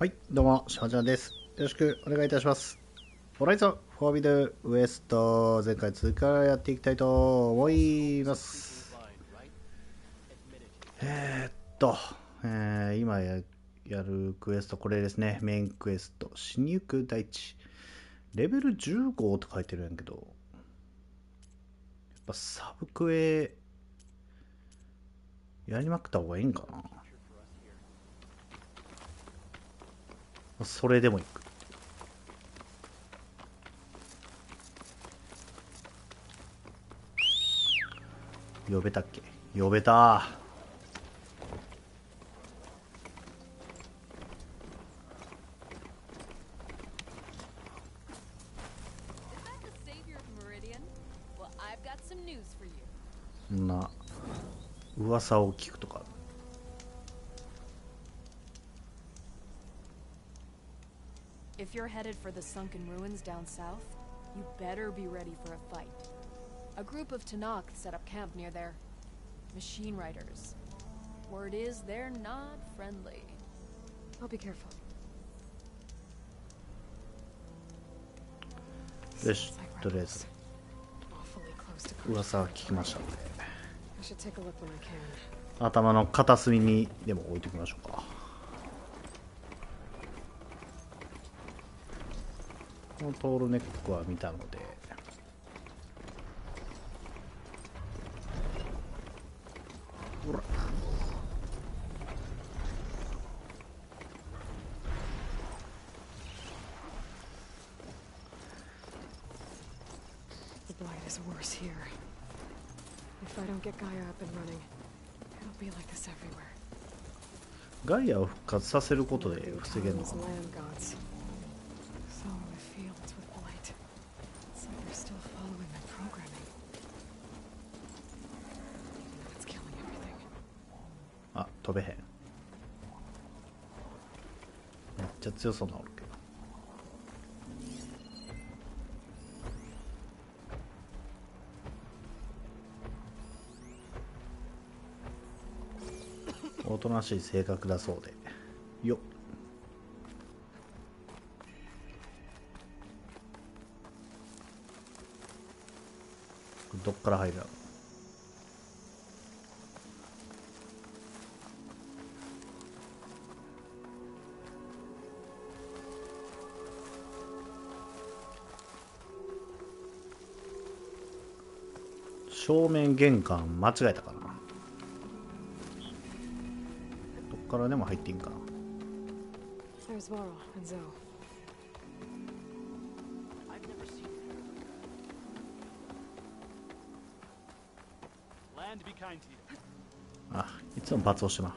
はい、どうも、しまちゃんです。よろしくお願いいたします。Horizon Forbidden West 前回続きからやっていきたいと思います。今やるクエスト、これですね。メインクエスト、死にゆく大地。レベル15って書いてるんやけど、やっぱサブクエやりまくった方がいいんかな。それでもいく。呼べたっけ？呼べた。そんな噂を聞くとか。If you're headed for the sunken ruins down south, you better be ready for a fight. A group of Tanakh set up camp near there. Machine riders. Word is they're not friendly. I'll be careful. よし、とりあえず噂は聞きましたので、頭の片隅にでも置いておきましょうか。このトールネックは見たので、ほらガイアを復活させることで防げるのかな。あ、飛べへん。めっちゃ強そうなおるけど、おとなしい性格だそうで。よっ、どっから入るの？正面玄関間違えたかな。どっからでも入っていいんかな。あ、いつも罰をしてま。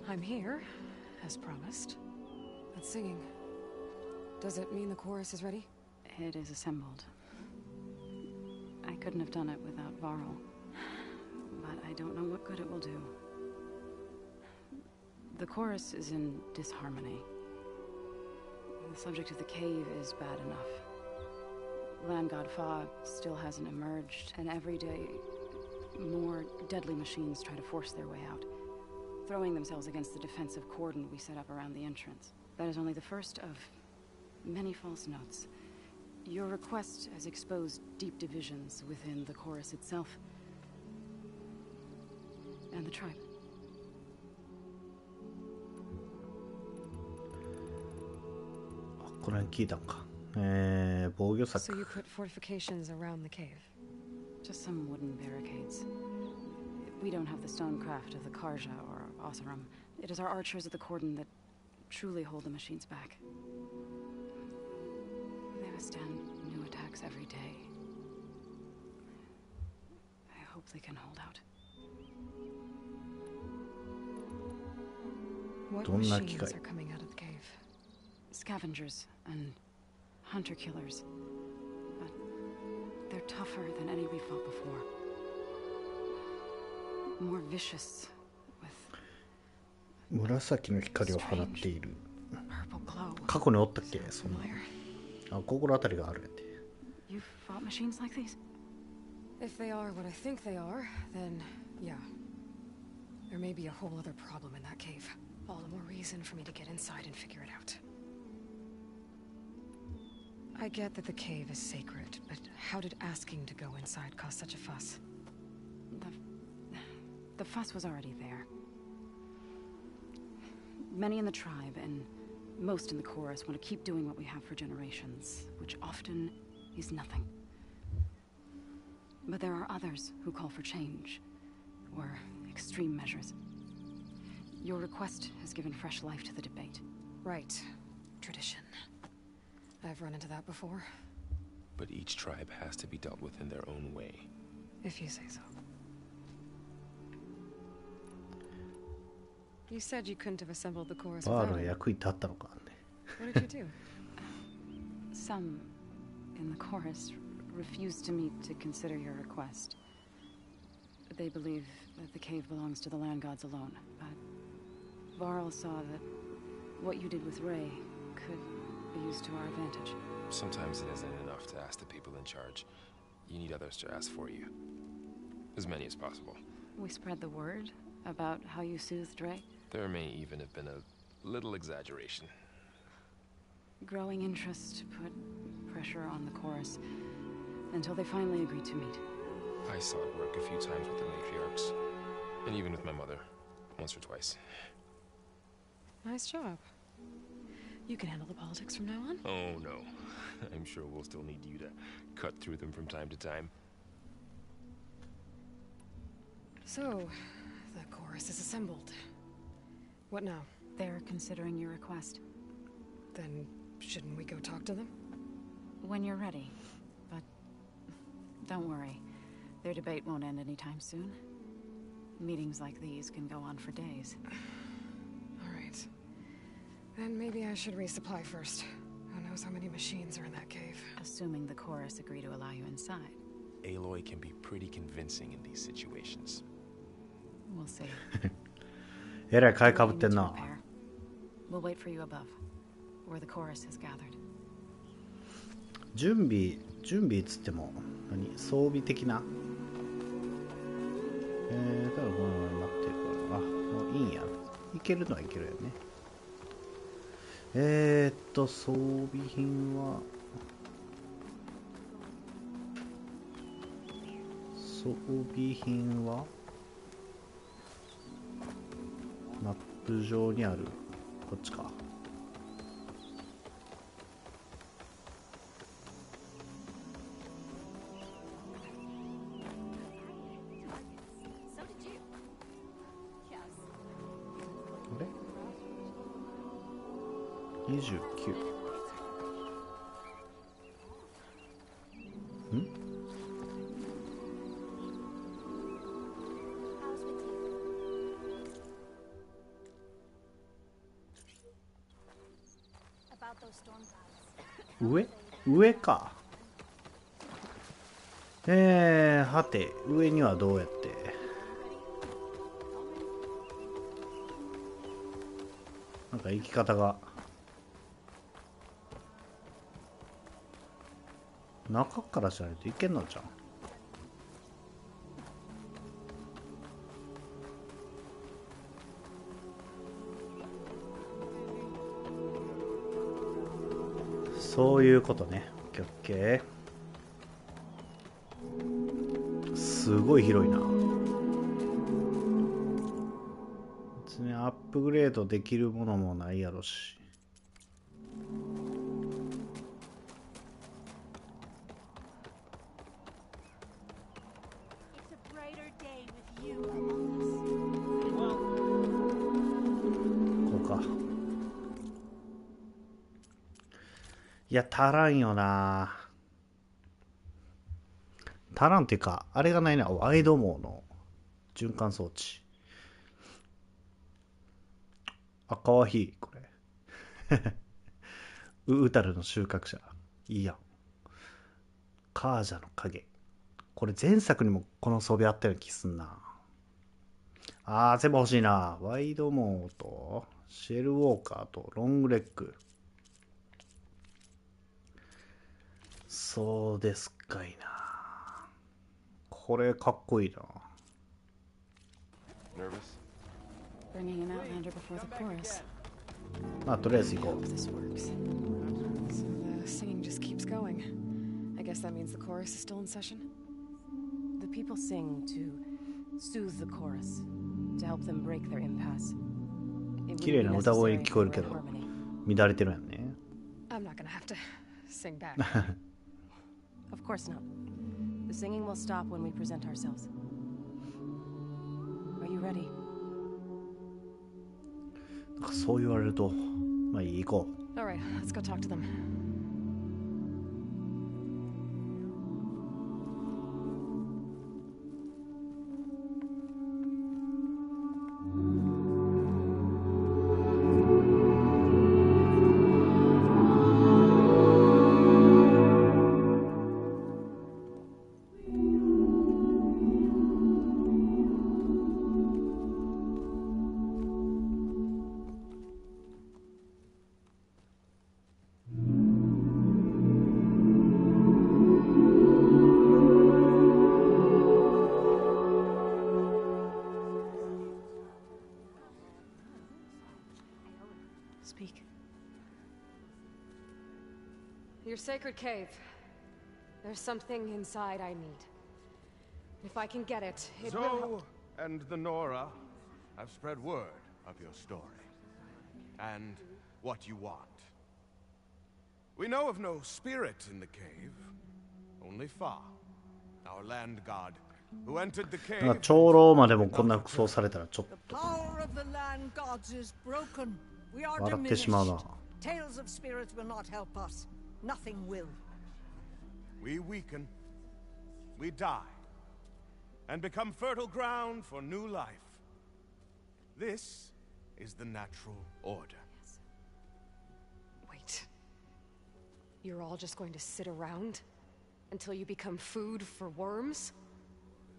I'm here, as promised. That's singing. Does it mean the chorus is ready? It is assembled. I couldn't have done it without Varl, but I don't know what good it will do. The chorus is in disharmony. The subject of the cave is bad enough. Land God Fa still hasn't emerged, and every day more deadly machines try to force their way out, throwing themselves against the defensive cordon we set up around the entrance. That is only the first of many false notes. Your request has exposed deep divisions within the chorus itself and the tribe. So you put fortifications around the cave? Just some wooden barricades. We don't have the stonecraft of the Karja or Oseram. It is our archers at the cordon that truly hold the machines back. They withstand new attacks every day. I hope they can hold out. What machines are coming out of the cave? Scavengers and hunter-killers. But they're tougher than any we fought before. More vicious with 紫の光を放っている。 purple glow. 過去におったっけ、そんな。あ、心当たりがあるやんて。 You've fought machines like these? If they are what I think they are, then yeah. There may be a whole other problem in that cave. All the more reason for me to get inside and figure it out. I get that the cave is sacred, but how did asking to go inside cause such a fuss? The fuss was already there. Many in the tribe, and most in the chorus, want to keep doing what we have for generations, which often is nothing. But there are others who call for change, or extreme measures. Your request has given fresh life to the debate. Right. Tradition. I've run into that before. But each tribe has to be dealt with in their own way. If you say so. You said you couldn't have assembled the chorus without me. What did you do? Some in the chorus refused to meet to consider your request. They believe that the cave belongs to the land gods alone, but Varl saw that what you did with Ray could be used to our advantage. Sometimes it isn't enough to ask the people in charge. You need others to ask for you. As many as possible. We spread the word about how you soothed Ray. There may even have been a little exaggeration. Growing interest put pressure on the chorus until they finally agreed to meet. I saw it work a few times with the matriarchs, and even with my mother, once or twice. Nice job. You can handle the politics from now on? Oh no. I'm sure we'll still need you to cut through them from time to time. So, the chorus is assembled. What now? They're considering your request. Then, shouldn't we go talk to them? When you're ready. But don't worry. Their debate won't end anytime soon. Meetings like these can go on for days. All right. Then maybe I should resupply first. Who knows how many machines are in that cave? Assuming the chorus agree to allow you inside. Aloy can be pretty convincing in these situations. We'll see. えらい買いかぶってんな。 We'll wait for you above, where the chorus has gathered. 準備つっても何装備的なただこの待ってるからもういいんやいけるのはいけるよね。装備品はマップ上にあるこっちか。あれ29ん上か。はて上にはどうやってなんか行き方が中からじゃないといけんのじゃん。そういうことね。オッケーオッケー。すごい広いな。別にアップグレードできるものもないやろし。こうか。いや、足らんよな。足らんっていうか、あれがないな。ワイドモーの循環装置。あ、かわいい、これ。ウタルの収穫者。いいやん。カージャの影。これ前作にもこの装備あったような気すんな。全部欲しいな。ワイドモーと、シェルウォーカーと、ロングレッグ。そうですかいな。これかっこいいな。Bringing an outlander before the chorus. まあとりあえず行こう。 This works. So the singing just keeps going. I guess that means the chorus is still in session. The people sing to soothe the chorus, to help them break their impasse. 綺麗な歌声に聞こえるけど乱れてるやんね。 I'm not gonna have to sing back. Of course not. The singing will stop when we present ourselves. Are you ready? なんかそう言われると、まあいい、行こう。 All right, let's go talk to them. Speak. Your sacred cave. There's something inside I need. If I can get it, it will help. Zoe and the Nora have spread word of your story. And what you want. We know of no spirit in the cave. Only Fa, our land god, who entered the なん cave. か長老までもこんな服装されたらちょっ The と power of the land gods is broken. We are 笑ってしまうな。 diminished. Tales of spirits will not help us. Nothing will. We weaken. We die. And become fertile ground for new life. This is the natural order. Wait. You're all just going to sit around until you become food for worms?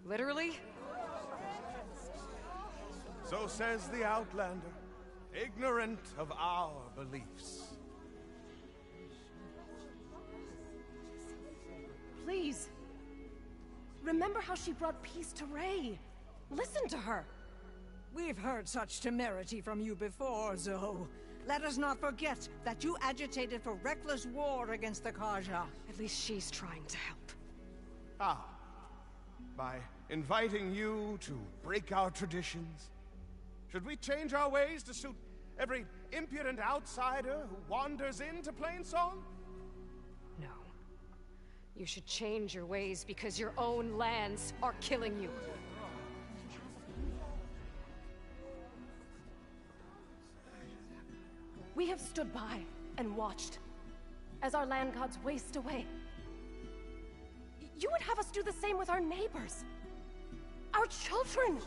Literally? So says the Outlander, ignorant of our beliefs. Please. Remember how she brought peace to Ray. Listen to her. We've heard such temerity from you before, Zoe. Let us not forget that you agitated for reckless war against the Kaja. At least she's trying to help. Ah. By inviting you to break our traditions. Should we change our ways to suit every impudent outsider who wanders into Plainsong? No. You should change your ways because your own lands are killing you. We have stood by and watched as our land gods waste away. You would have us do the same with our neighbors, our children.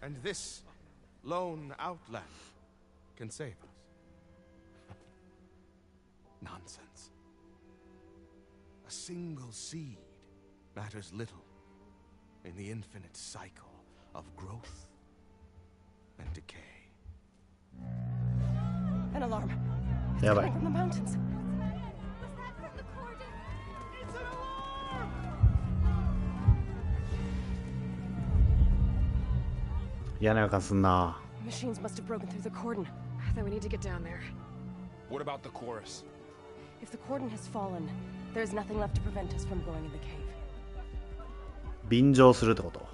And this lone outlander can save us. Nonsense. A single seed matters little in the infinite cycle of growth and decay. An alarm. It's Yeah, coming bye. from the mountains.嫌な予感すんな。 Machines must have broken through the cordon. Then we need to get down there. What about the chorus? If the cordon has fallen, there's nothing left to prevent us from going in the cave. 便乗するってこと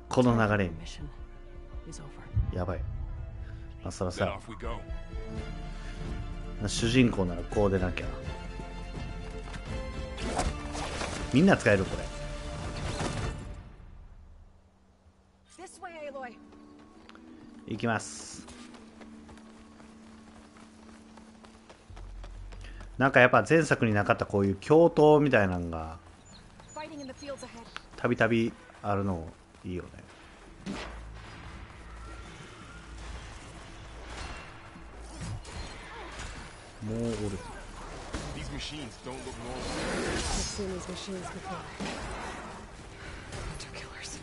この流れに Mission is over. やばい。まあそら Then さ off we go. 主人公ならこうでなきゃ。みんな使えるこれ。 This way, Aloy. いきます。なんかやっぱ前作になかったこういう共闘みたいなのが Fighting in the fields ahead. たびたびあるのいいよね。もうおる。 These machines don't look normal. I've seen these machines before. They're killers.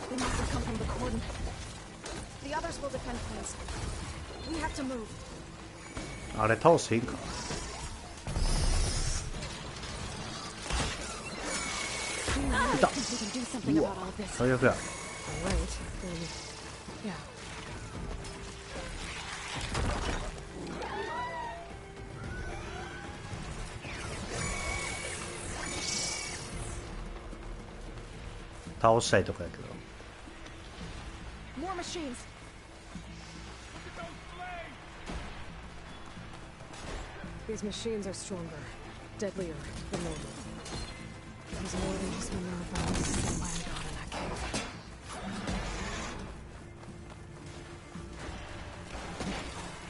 They must have come from the cordon. The others will defend place. We have to move. あれ倒していいんか。た。 We can do something う about わ all this. 最悪や。 Right. Yeah. 倒したいとこやけど。 More machines. These machines are stronger, deadlier than normal. There's more than just Minerva and Land God in that cave.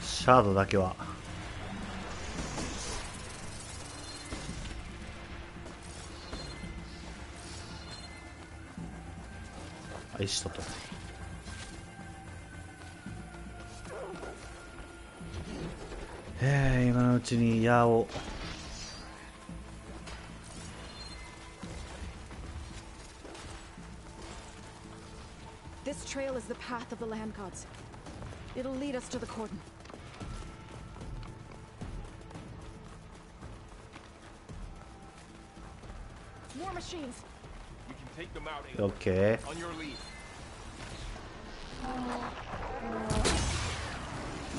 シャードだけは石とと今のうちに矢をThis trail is the path of the land gods. It'll lead us to the cordon. More machines. You can take them out OK on your lead.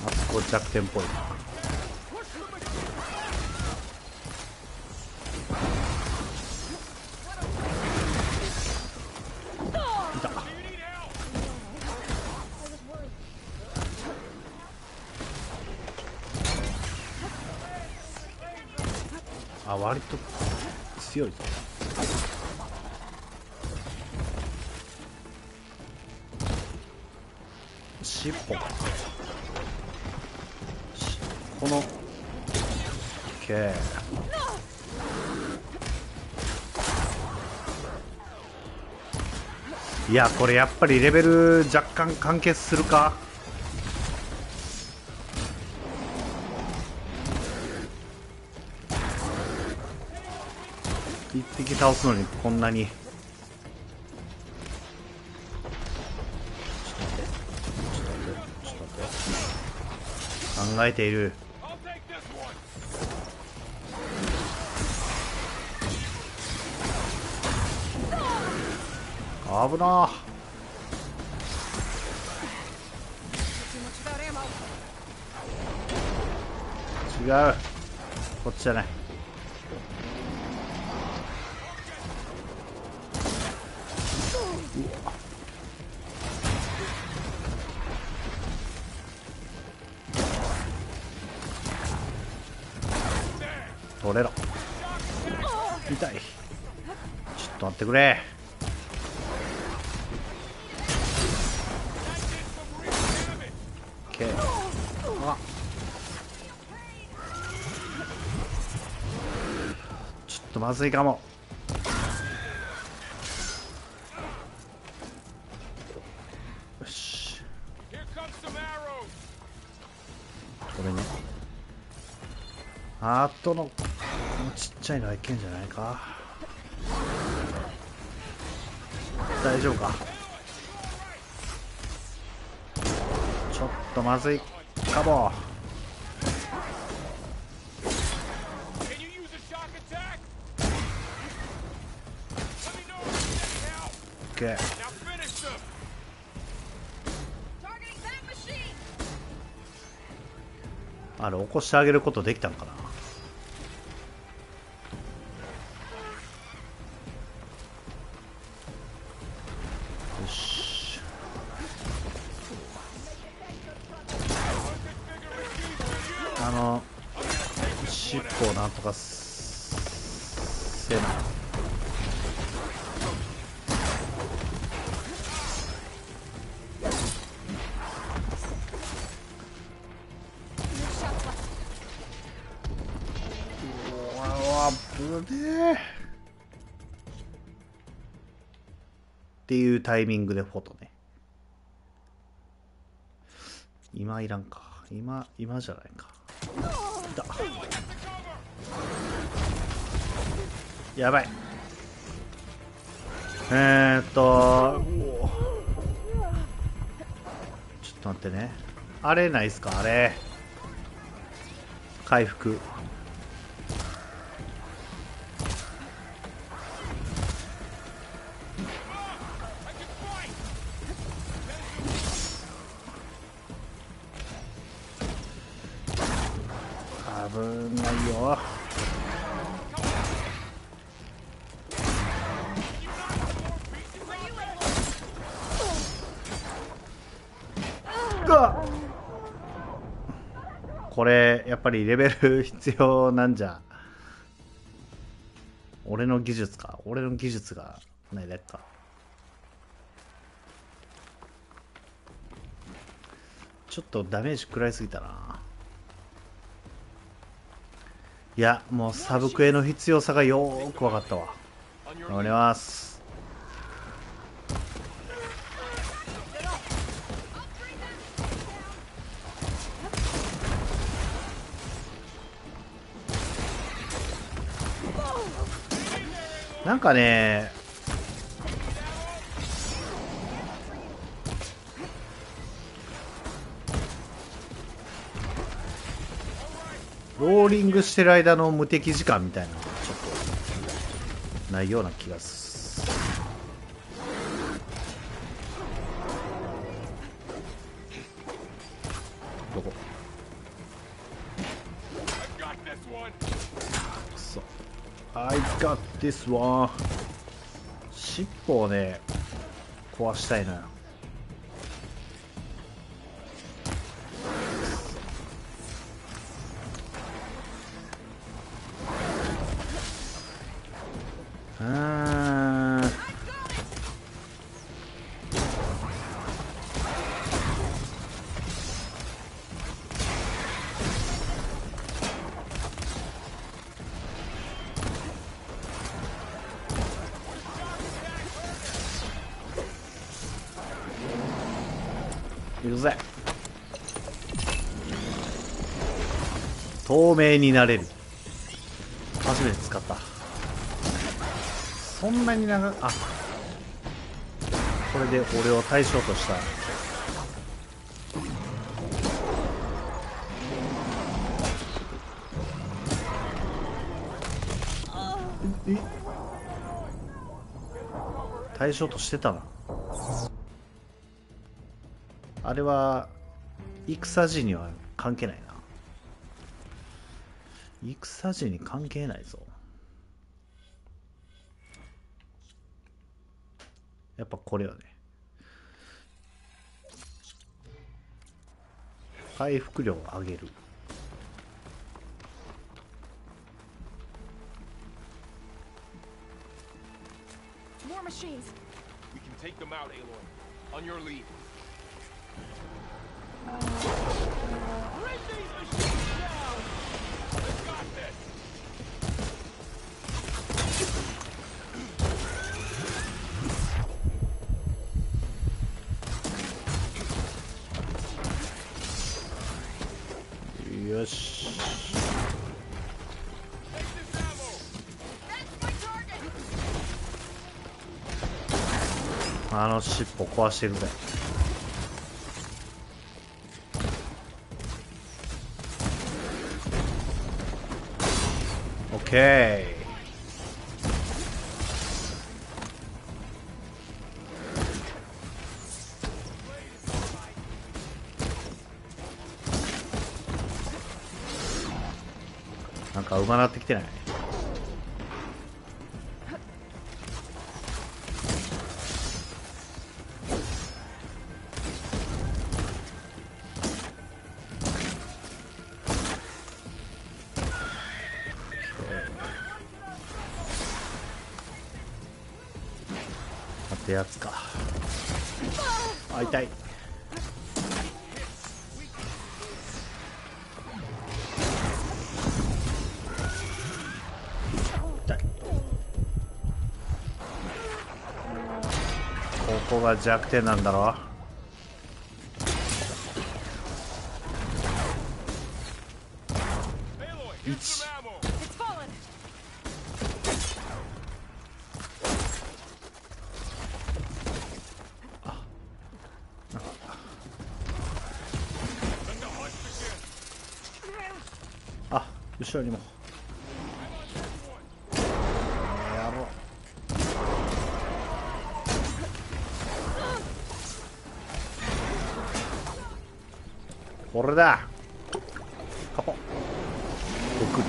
あそこ弱点っぽいな。いた。あ、割と強いぞ。尻尾か。この OK。 いやこれやっぱりレベル若干完結するか。一匹倒すのにこんなに。考えている。危な。違う、こっちじゃない。取れろ。痛い。ちょっと待ってくれ。あ、ちょっとまずいかも。よし、これね。あとのこのちっちゃいのはいけんじゃないか。大丈夫か。ちょっとまずいかも。OK。あれ起こしてあげることできたのかな。よし。尻尾をなんとかせな。っていうタイミングでフォトね。今いらんか。今じゃないか。いた。やばい。ちょっと待ってね。あれないっすか、あれ。回復。よ。これやっぱりレベル必要なんじゃ。俺の技術か。俺の技術がないだけか。ちょっとダメージ食らいすぎたな。いや、もうサブクエの必要さがよーく分かったわ。頑張ります。なんかね、ローリングしてる間の無敵時間みたいなのがちょっとないような気がする。どこ？くそ。I got this one。尻尾をね、壊したいのよ。行くぜ。透明になれる。初めて使った。そんなに長く、あ、これで俺を対象とした。対象としてたな。あれは戦時には関係ないな。戦時に関係ないぞ。やっぱこれよね。回復量を上げる。More machines. We can take them out, Aloy. On your lead. Bring these machines down! We've got this! Yes. Take this ammo! That's my target. あの尻尾壊していくぜ。オッケー。なんか馬なってきてない？ってやつか。あ、痛い。痛い。ここが弱点なんだろ。1。あ、後ろにも。やろう。これだ。カポ。送る。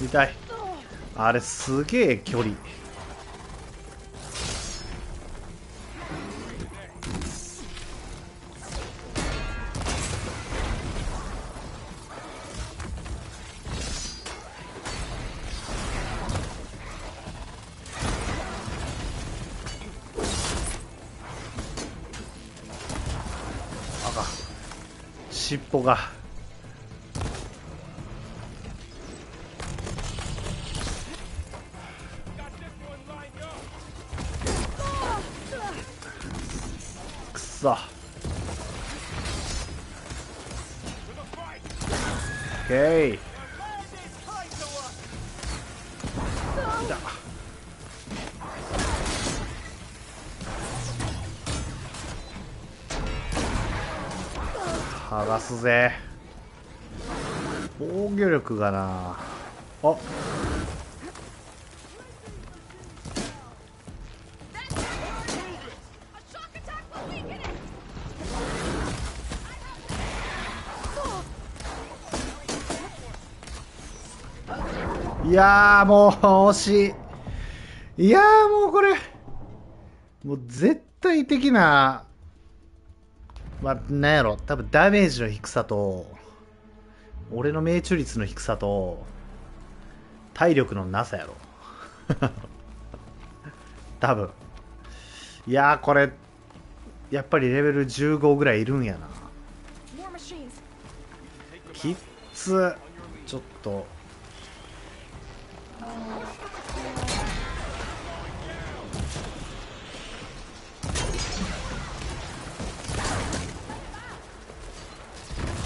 痛い。あれすげえ距離。尻尾がくそ。オッケー。剥がすぜ。防御力がなあ。いやーもう惜しい。いやーもうこれもう絶対的な、まあ、なんやろ、多分ダメージの低さと俺の命中率の低さと体力のなさやろ多分。いやーこれやっぱりレベル15ぐらいいるんやな。きっつ。ちょっと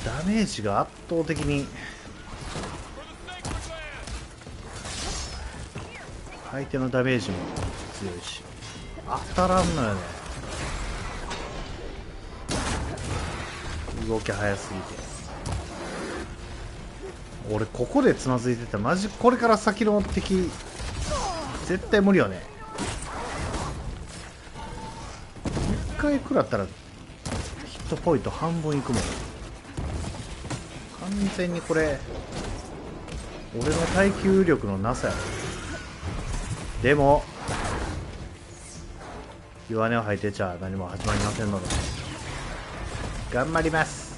ダメージが圧倒的に相手のダメージも強いし当たらんのよね。動き早すぎて俺ここでつまずいてたらマジこれから先の敵絶対無理よね。一回食らったらヒットポイント半分いくもん。完全にこれ俺の耐久力のなさやろ。でも弱音を吐いてちゃ何も始まりませんので頑張ります。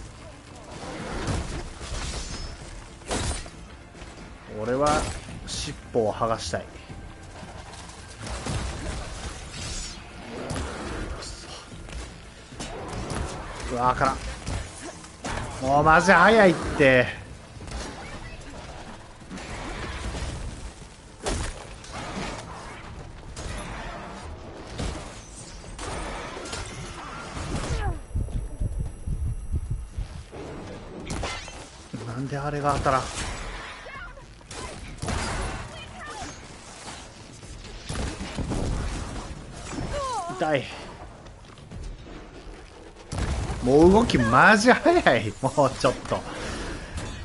俺は尻尾を剥がしたい。うわーからもうマジ早いって。なんであれが当たらん。痛い。もう動きマジ早い。もうちょっと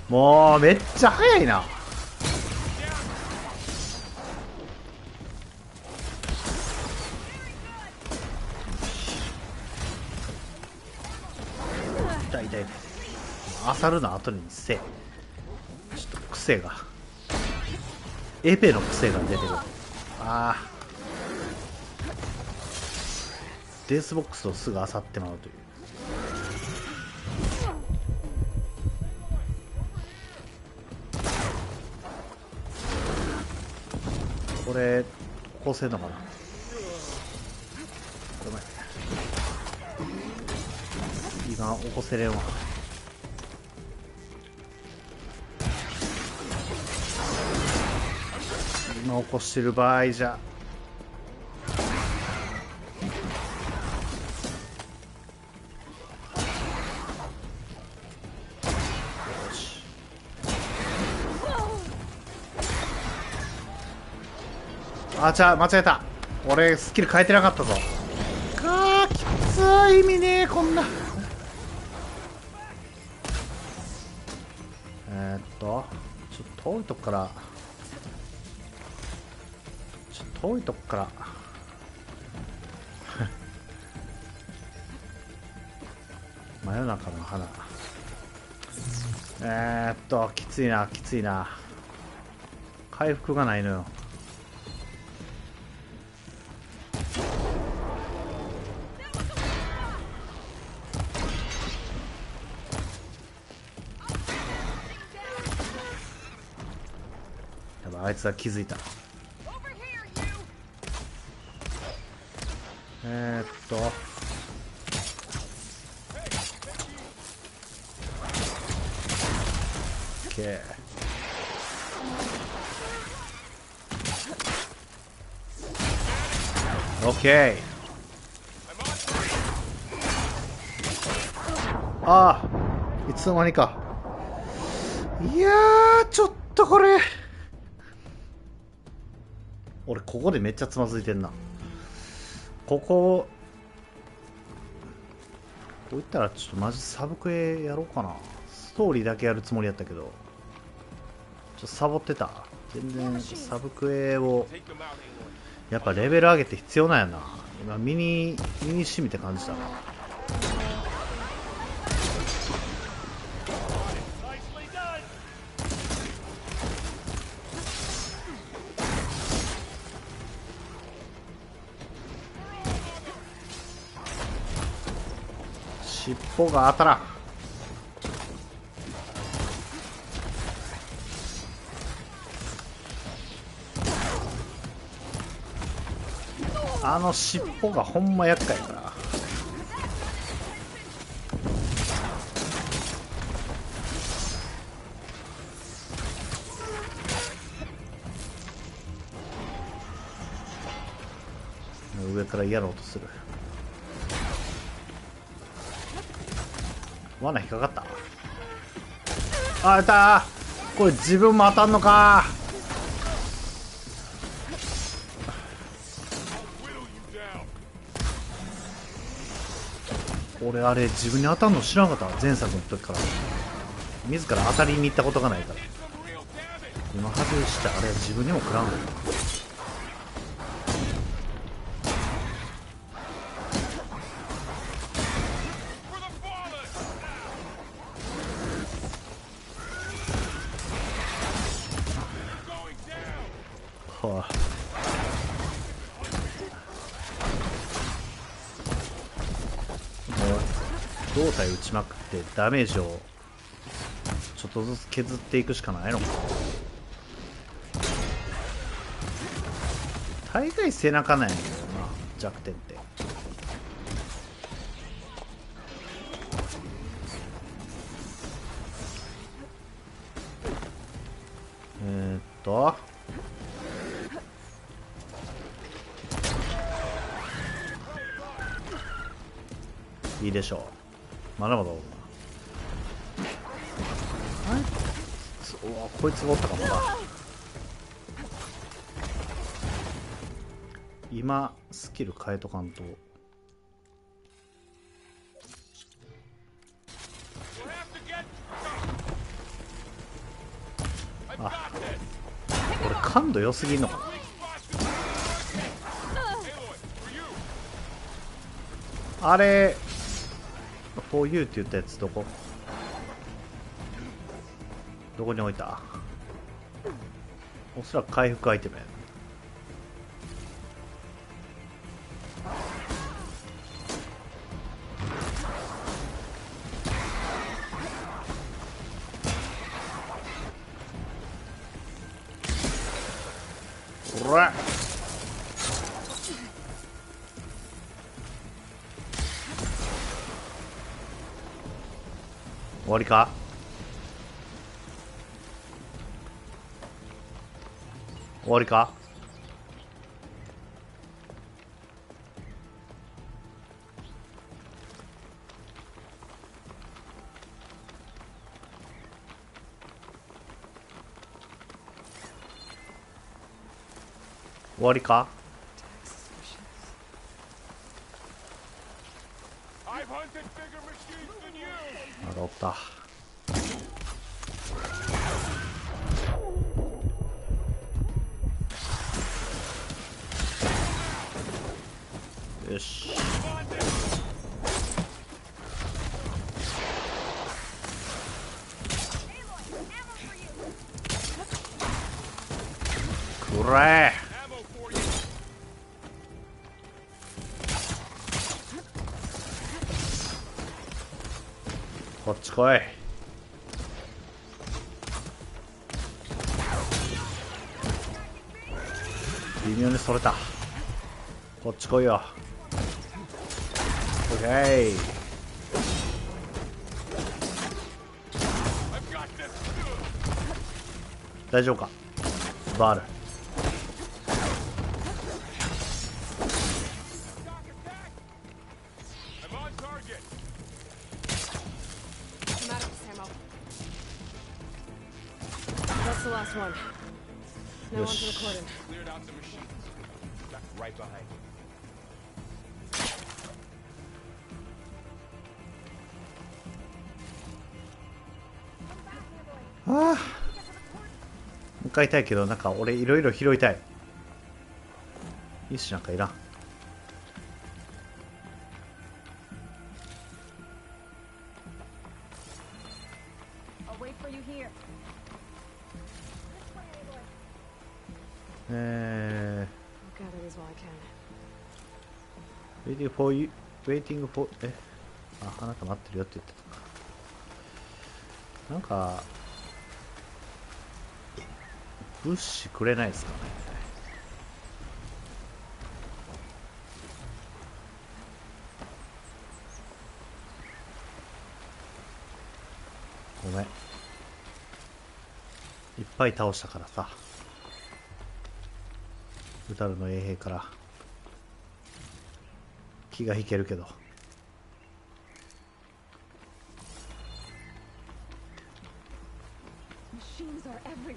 もうめっちゃ早いな。痛い痛い。あさるの後にせえ。ちょっと癖がエペの癖が出てる。ああデースボックスをすぐ漁ってまうという。これ起こせんのかな。ごめん今起こせれんわ。今起こしてる場合じゃあちゃ間違えた。俺スキル変えてなかったぞ。かーきつい。意味ねえこんな。ちょっと遠いとこから真夜中の花。きついな。回復がないのよ。やばい、あいつは気づいた。OK。オッケー。ああ、いつの間にか。いやー、ちょっとこれ。俺、ここでめっちゃつまずいてんな。ここういったらちょっとマジサブクエやろうかな。ストーリーだけやるつもりやったけど、ちょっとサボってた。全然サブクエをやっぱレベル上げて必要なんやな。今ミニシミって感じだな。尻尾が当たらん。あの尻尾がほんま厄介やから。上からやろうとする。罠引っかかった。あ、やったー。これ自分も当たんのか。俺あれ自分に当たんの知らなかった。前作の時から自ら当たりに行ったことがないから。今外してあれ自分にも食らうのよ。はあ、胴体打ちまくってダメージをちょっとずつ削っていくしかないのか。大概背中なんやけどな、弱点って。いいでしょう。まだまだおるな。こいつがおったかもな。今スキル変えとかんと。あ、これ感度良すぎんのかな。あれFor you って言ったやつどこに置いた。おそらく回復アイテムやな。おらっ、終わりか。終わりか。終わりか。まだおった。よし。おらー、 Ammo for you. こっち来い。微妙にそれた。こっち来いよ。オッケー。 I've got this. 大丈夫かバール。 I'm on target. I'm out of this ammo. That's the last one. Now onto the cordon. Cleared out the machine. Stuck right behind you. ああ、向かいたいけど、なんか俺いろいろ拾いたい。石なんかいらん。I'll wait for you here. Eh, I'll gather these while I can. waiting for you, waiting for あ、あなた待ってるよって言ってたか。なんか物資くれないですかね。ごめん、いっぱい倒したからさ、ウタルの衛兵から気が引けるけど。Machines are everywhere.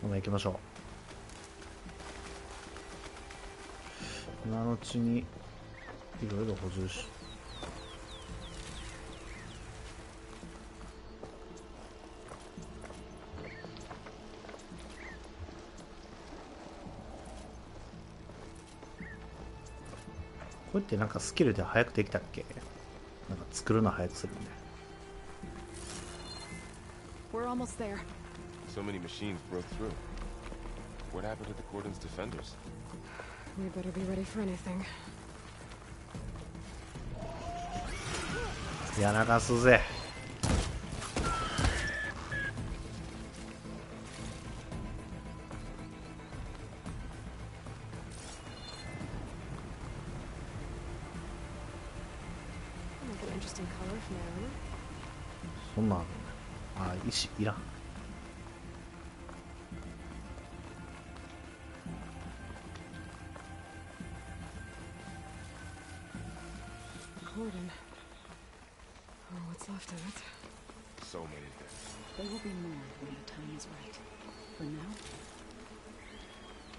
ほな行きましょう。今のうちにいろいろ補充し、これってなんかスキルで早くできたっけ？なんか作るの早くするんで。 We're almost there. So many machines broke through. What happened to the cordon's defenders? We better be ready for anything. やらかすぜ。Like an interesting color from there. そんなんあるんだ。あ、石いらん。Cordon. Oh, what's left of it? So many things. There will be more when the time is right. For now,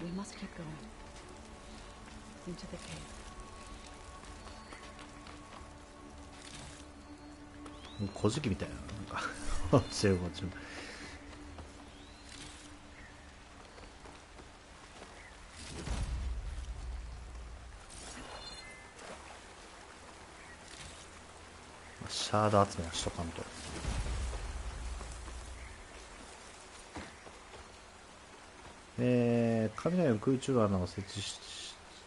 we must keep going. Into the cave. 古事記みたいな、なんか落ちてるこっちも。シャード集めはしとかんと。雷の空中穴を設置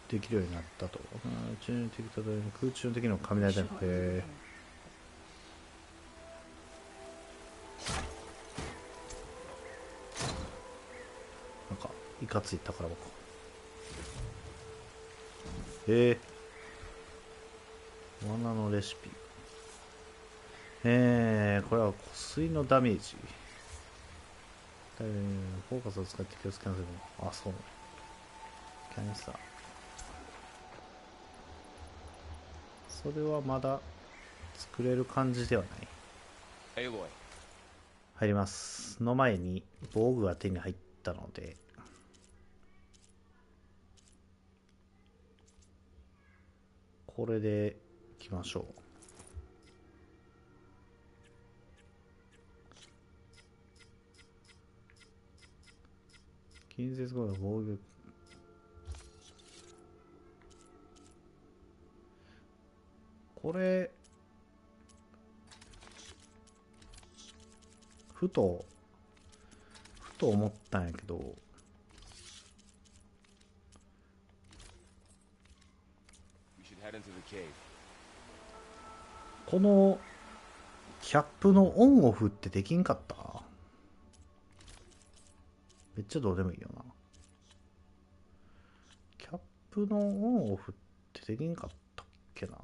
できるようになったと。中の敵と空中の敵の雷だ。なんかいかつい宝箱。罠のレシピ。これは湖水のダメージ。フォーカスを使って気をつけなさい。あ、そう。キャニスター。それはまだ作れる感じではない。Aloy. 入ります。の前に防具が手に入ったので、これでいきましょう。近接後の防御。これふと思ったんやけど、このキャップのオンオフってできんかった？めっちゃどうでもいいよな。キャップのオンオフってできんかったっけな。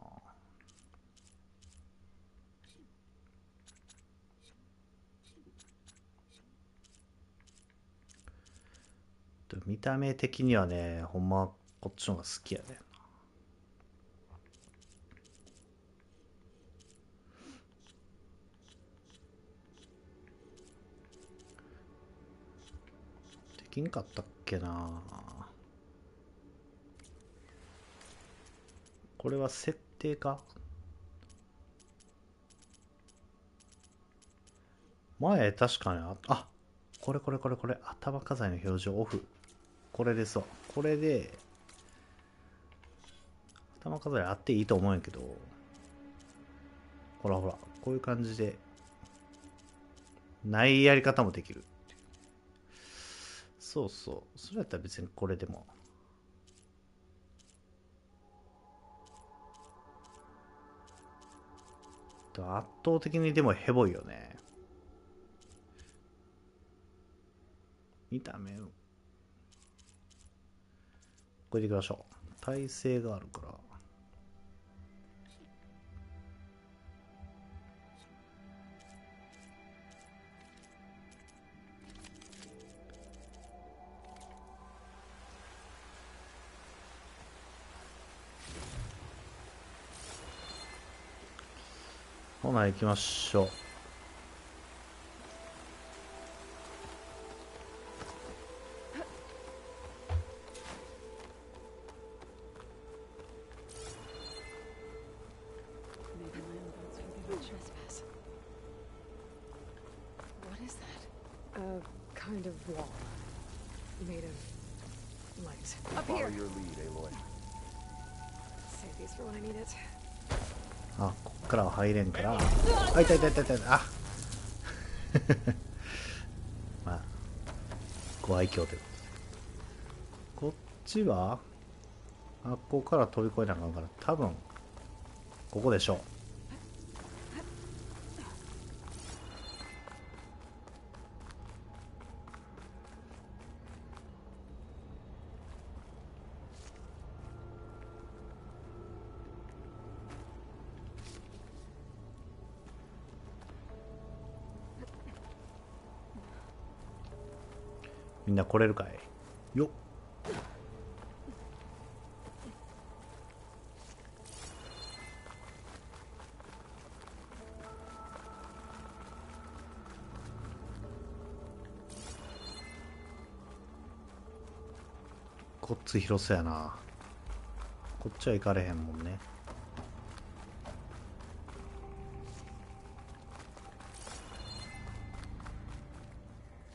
見た目的にはね、ほんまこっちの方が好きやね。できんかったっけな。これは設定か。前確かにこれ頭飾りの表示オフ。これですわ。これで頭飾りあっていいと思うんやけど、ほらこういう感じでないやり方もできる。そうそれやったら別にこれでも。圧倒的にでもヘボいよね。見た目これでいきましょう。耐性があるから。ほな行きましょう。Kind of wall made of light. Up Follow here. your lead, Aloy. Save these for when I need it. こっからは入れんから。痛い。まあご愛嬌ということで。こっちはここから飛び越えなあかんから、多分ここでしょう。みんな来れるかいよっ。こっち広そうやな。こっちは行かれへんもんね。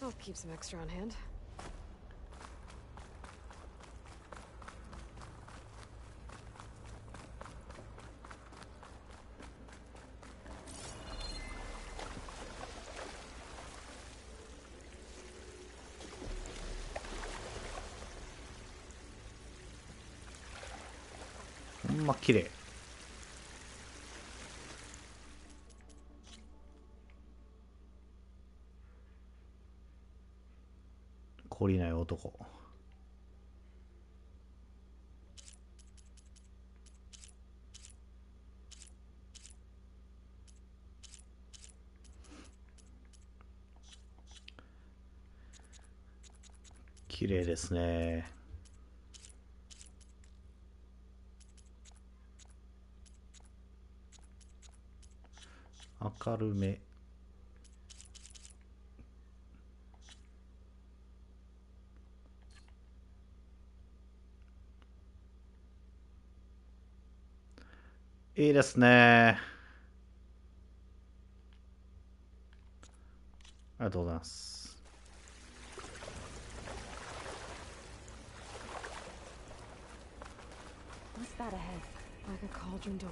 I'll keep some extra on hand.ほんま綺麗。懲りない男。綺麗ですね。明るめ。いいですね。ありがとうございます。What's that ahead? Like a cauldron door.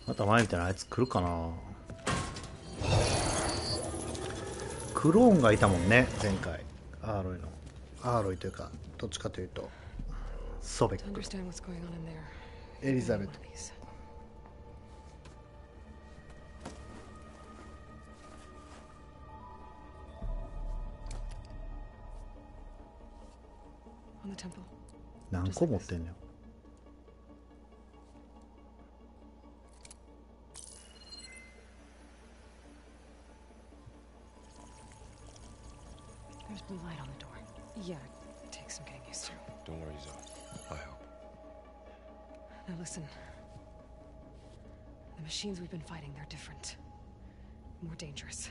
また前みたいなあいつ来るかな。クローンがいたもんね前回。アーロイのアーロイというかどっちかというとソベック、エリザベト。何個持ってんのよ。There's blue light on the door. Yeah, it takes some getting used to. Don't worry, Zoe. I help. Now listen. The machines we've been fighting, they're different. More dangerous.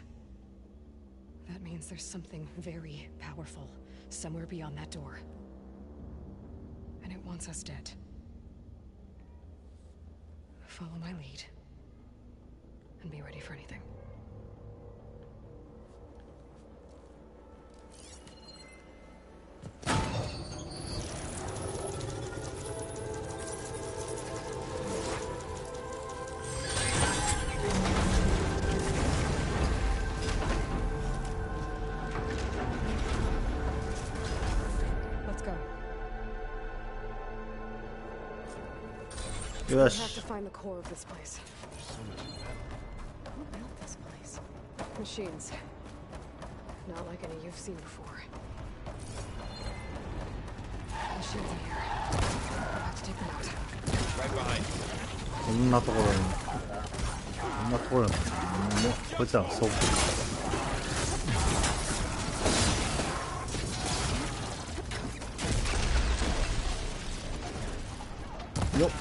That means there's something very powerful somewhere beyond that door. And it wants us dead. Follow my lead. And be ready for anything. We have to find the core of this place. Who built this place? Machines. Not like any you've seen before. Machines in here. We'll have to take them out. Right behind you. こんなところに、こんなところに、もうこいつらはそう。よっ。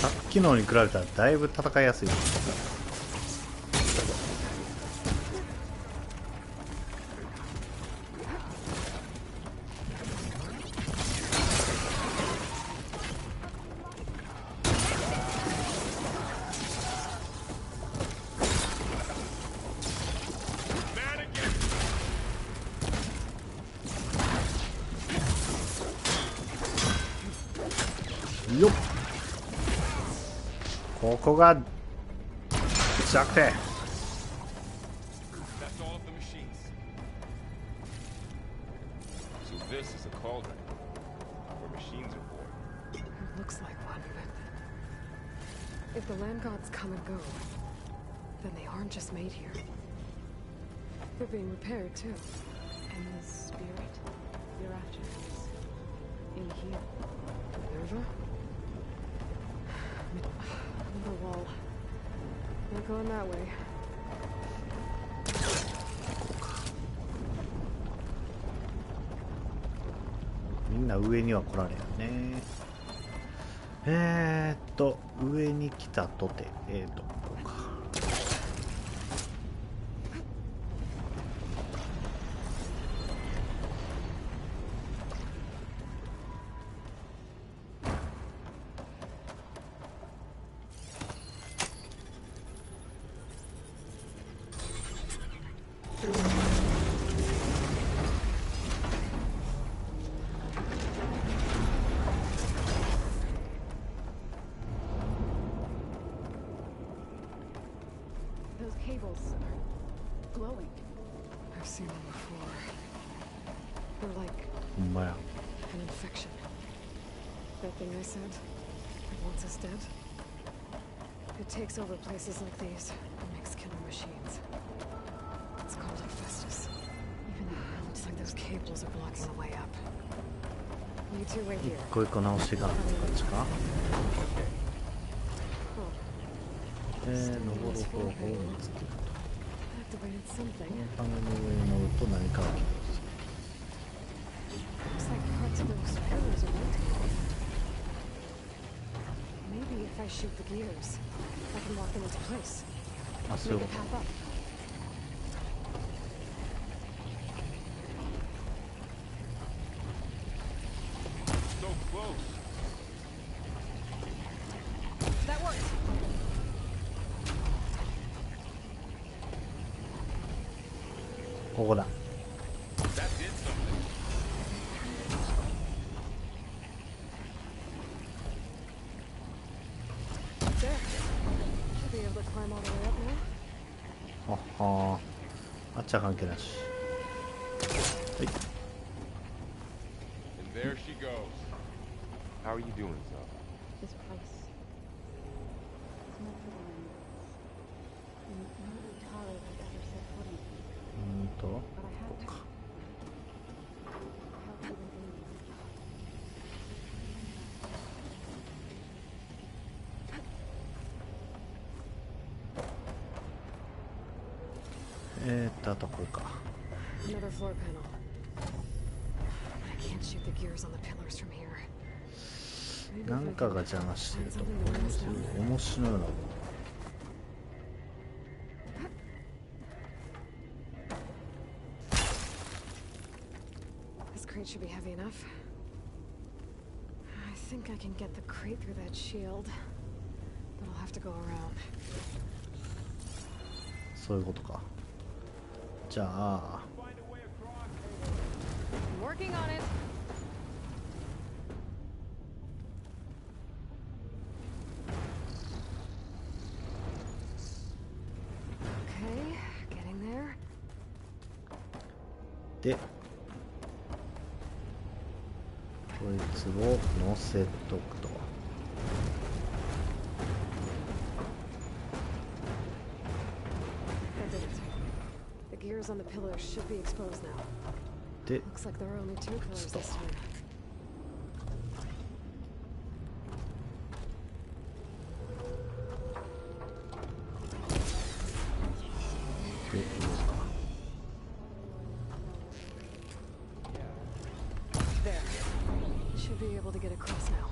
さっきのに比べたらだいぶ戦いやすい。よっ、ここが弱点。That's all of the machines. So this is a cauldron where machines are born. It looks like one, but if the land gods come and go, then they aren't just made here. They're being repaired too. And the spirit you're after is in here. Minerva? Another wall. Not going that way. みんな上には来られるね。上に来たとて、ここか。Those cables are glowing. I've seen them before. They're like ほんまや。 an infection. That thing I said, it wants us dead. It takes over places like these and makes killer machines. It's called Hephaestus. Even now, it's like those cables are blocking the way up. You two wait 一 here. 個一個直していかないとこっちか。登る方法を見つけると。 Activated こ something. のパネルの上に乗ると何かが起きる。 Looks like parts of those pillars are rotating. Maybe if I shoot the gears, I can lock them into place. あ、そういう Make こ it pop up. So close. That works. ここだ。 That did something. There. Should be able to climb all the way up now. ははあっちは関係なし。はい。 And there she goes. How are you doing, Zoe? This place. It's not for the land. And nobody Tara would ever set foot in. But I had to. Help even Amy. あとこれか。 Another floor panel. I can't shoot the gears on the pillars from here. なんかが邪魔してると面白いの。 This crate should be heavy enough. I think I can get the crate through that shield, but I'll have to go around. そういうことか。じゃあ Working on it. Okay, getting there. でこいつを乗せとくと。 That did it. The gears on the pillars should be exposed now. で Looks like there are only 2 pillars this time. でいいのか。 There. Should be able to get across now.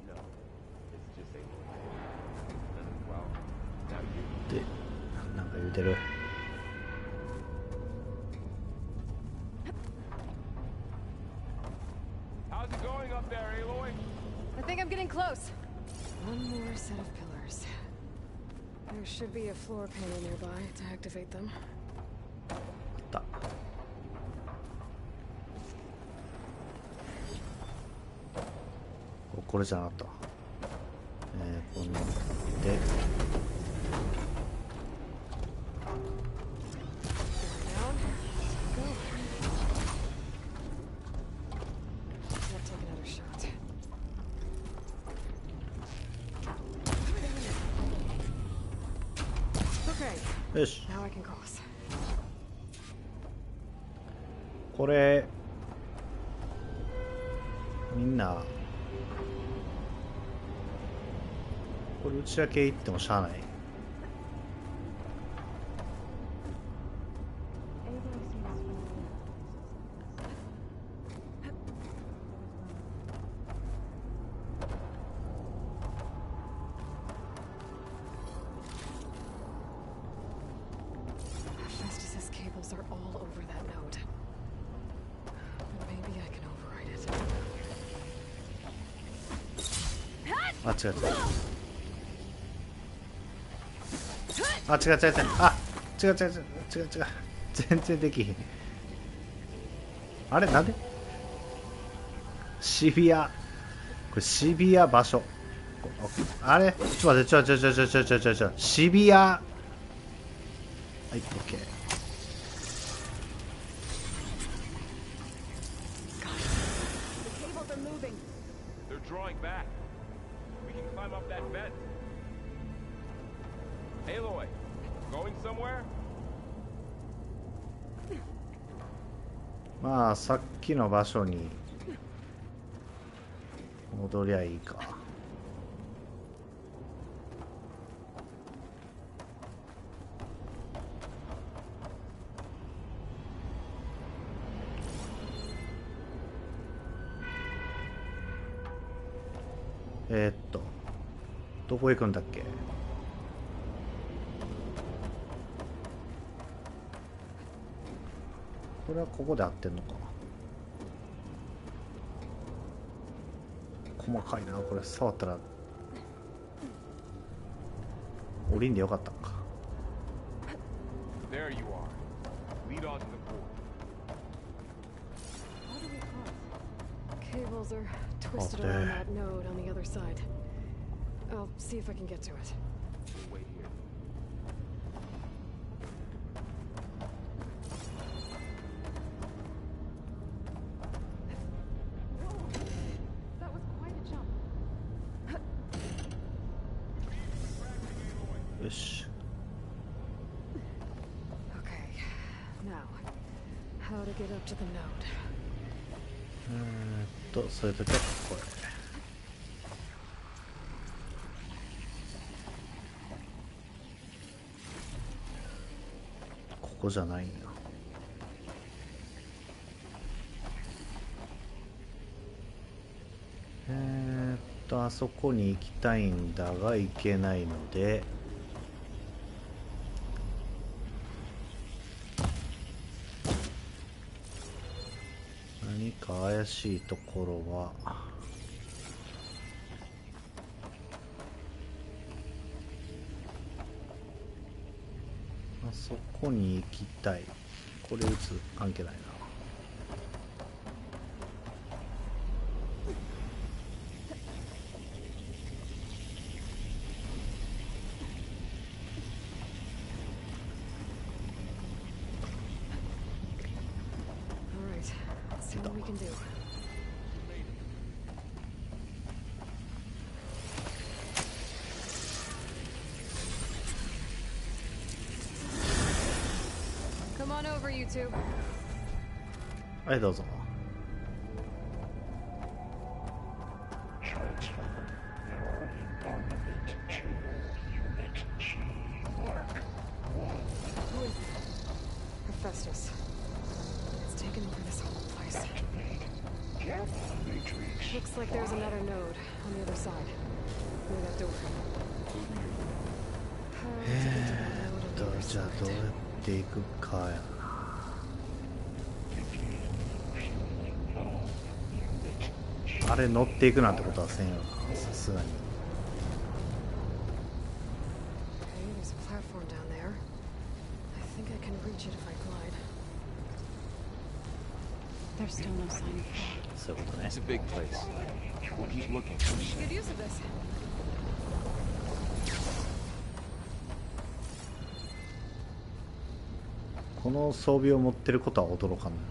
No, it's just a. Well, now you. でなんか言うてる。 How's it going up there, Aloy? I think I'm getting close. One more set of pillars. There should be a floor panel nearby to activate them. あった。これじゃなかった。こんなんで。 Down. Go. I'll take another shot. Okay, よし。 now I can cross. これみんなこれ内だけ行ってもしゃあない。 Festus's cables are all over that node. But maybe I can override it. あ、違う違う。あ、違う違う違う。あ、違う違う違う違う違う。全然できひん。あれなんでシビア。これシビア場所。あれちょっと待って、ちょ。シビア。はい、オッケー。 The cables are moving. They're drawing back. We can climb up that vent. Aloy, going somewhere? まあさっきの場所に戻りゃいいか。どこ行くんだっけ。これはここで合ってんのか。細かいなこれ、触ったら降りんでよかったんか。 There you are. Lead onto the board. How do we cross? Cables are twisted around that node on the other side. I'll see if I can get to it. We'll wait here. That was quite a jump. よし。 Okay. Now, how to get up to the node? そういう時はこれ。ここじゃないんや。あそこに行きたいんだが行けないので、何か怪しいところはあそこに行きたい。これ打つ関係ないな。Alright, let's see what we can do. Come on over, you two. はいどうぞ。Who is it? Hephaestus. It's taken over this whole place. Looks like there's another node on the other side. Near that door. How to get to that node on the other じゃあどうや side? っていくかやな。あれ乗っていくなんてことはせんよな、さすがに。 Okay, there's a platform down there. I think I can reach it if I glide. There's still no sign of fog. そういうことね。 It's a big place. We'll keep looking. Good use of this. この装備を持ってることは驚かんない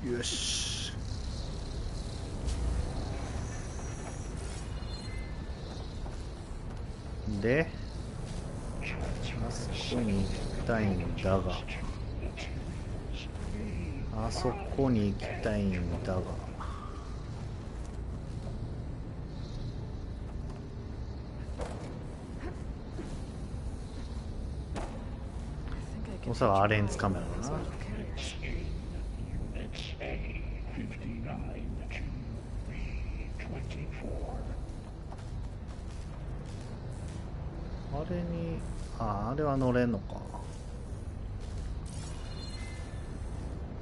な。よし。で、あそこに行きたいんだが、あそこに行きたいんだが、おそらくアレンツカメラだな。あれに、あれは乗れんのか。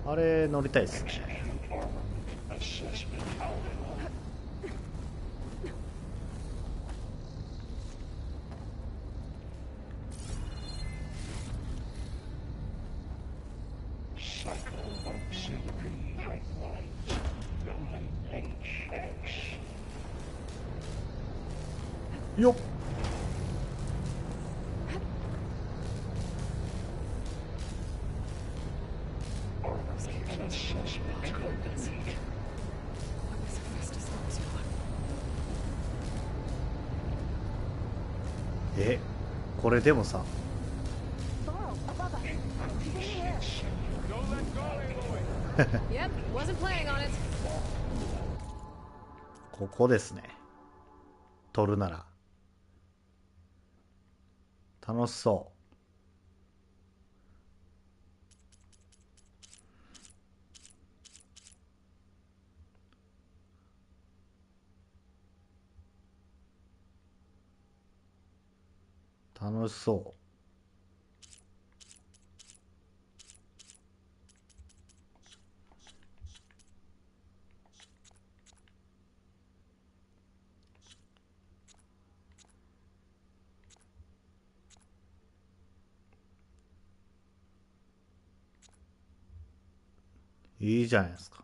あれ乗りたいっすね。よっ。これでもさ、 Yep, wasn't planning on it. ここですね。撮るなら楽しそう。楽しそう。いいじゃないですか。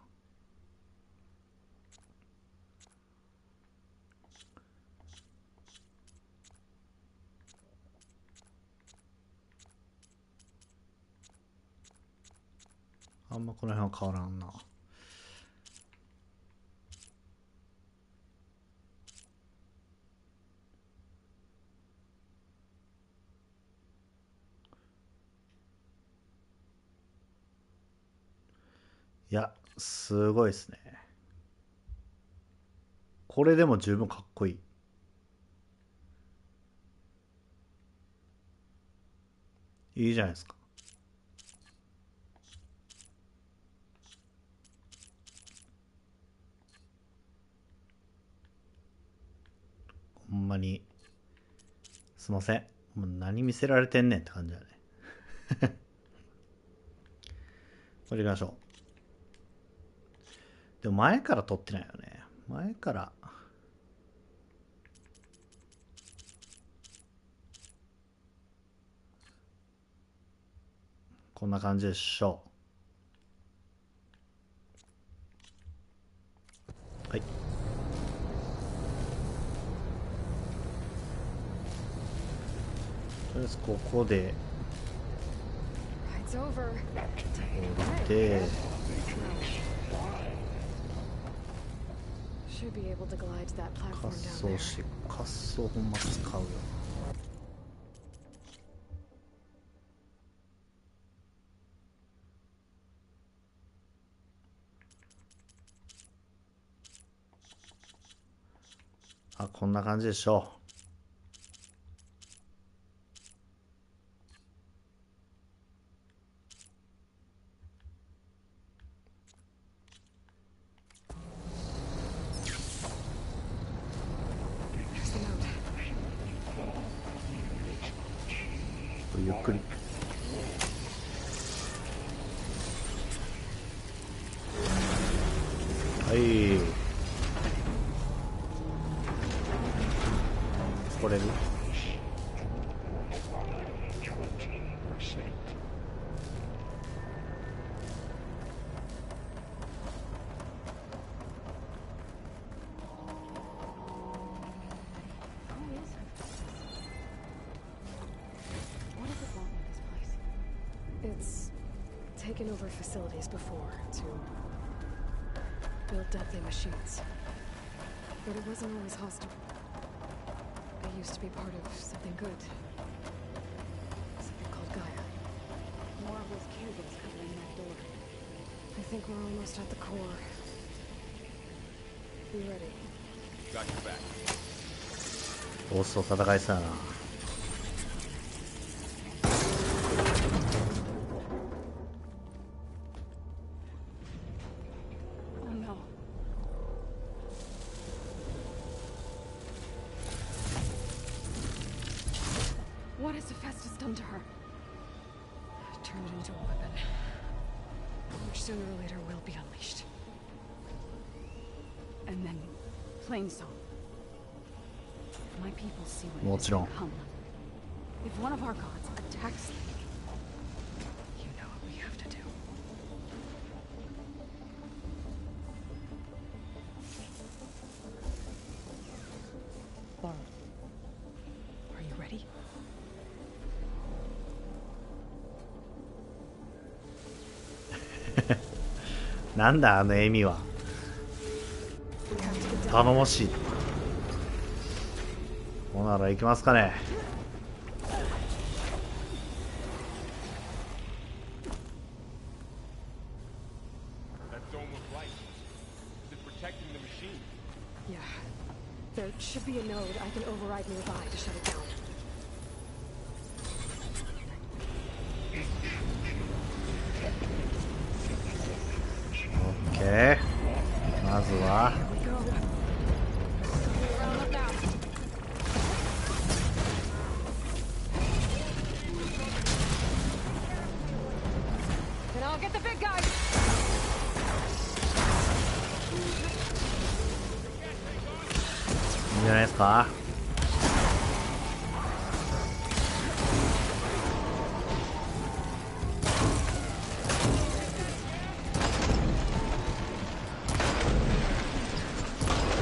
あんまこの辺は変わらんな。いや、すごいですね。これでも十分かっこいい。いいじゃないですか。ほんまに、すいません。もう何見せられてんねんって感じだね。これ行きましょう。でも前から撮ってないよね。前から。こんな感じでしょう。はい。とりあえずここで Ride's over. 降りて、 Should be able to glide to that 滑 platform down 走 there. し、滑走ほんま使うよ。あ、こんな感じでしょう。ゆっくり。はい。来れる？It's taken over facilities before to build deadly machines. But it wasn't always hostile. It used to be part of something good. Something called Gaia. More of those cubes covering that door. I think we're almost at the core. Be ready. Got your back. ボスと戦いそうやな。Oh no. What has Hephaestus done to her? Turn it into a weapon, which sooner or later will be unleashed. And then, plain song. If my people see what Well, it is it's to wrong. come, if one of our gods attacks them, You know what we have to do. Laura, are you ready? なんだあの笑みは。 We have to get down. 頼もしい。ほなら行きますかね。 That dome of light. Is it protecting the machine? Yeah. There should be a node I can override nearby to shut it down. OK。まずは Here we go. round up now. Then I'll get the big guy. いいんじゃないですか。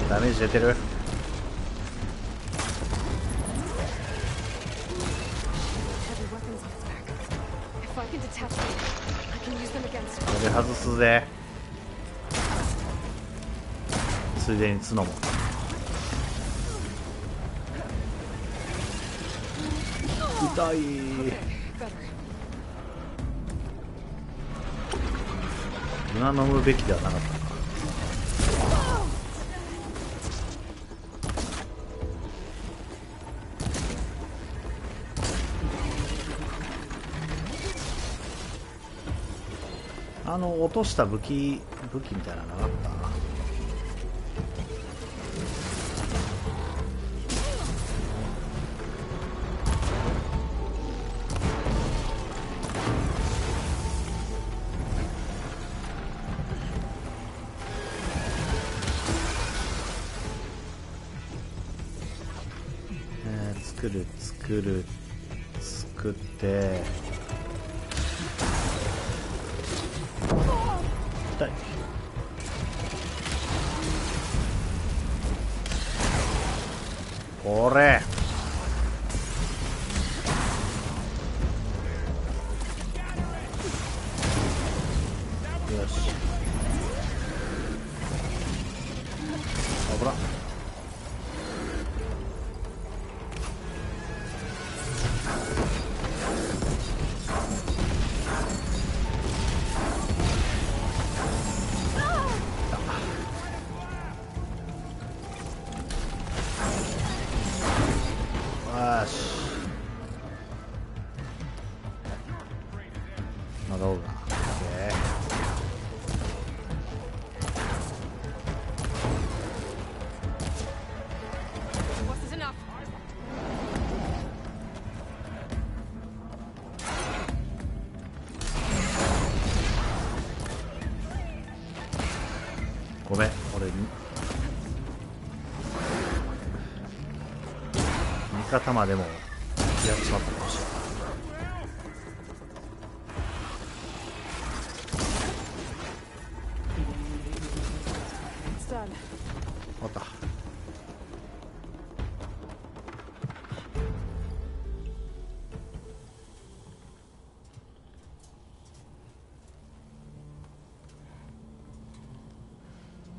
ダメージ出てる。 Heavy weapons on its back. If I can detach them, I can use them against it. これ外すぜ。ついでに角も。痛い。 Better. 今飲むべきではなかったか。落とした武器みたいなのなかった。作って痛い。これよし、危なっ。まだおるな。ごめん、俺味方までもやっちまったかもしれない。終わった。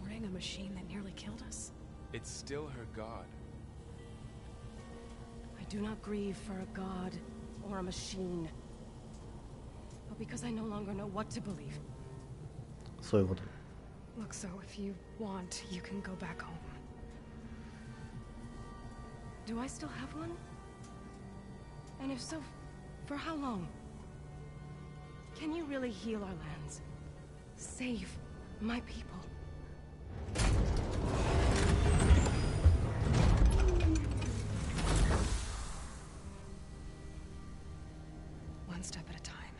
Mourning a machine that nearly killed us. It's still her god. I do not grieve for a god or a machine, but because I no longer know what to believe. そういうこと。 Look, so if you want, you can go back home. Do I still have one? And if so, for how long? Can you really heal our lands? Save my people? One step at a time.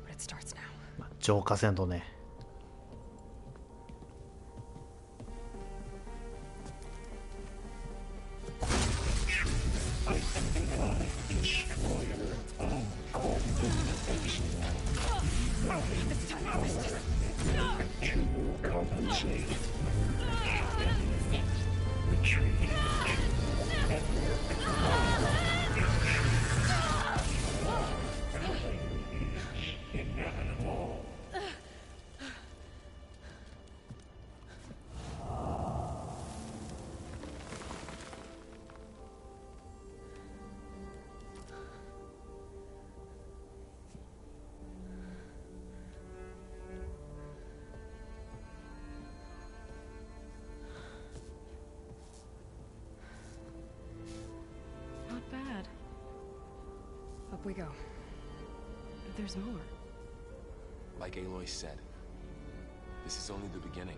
But it starts now. 浄化せんとね。Up we go. There's more. Like Aloy said, this is only the beginning.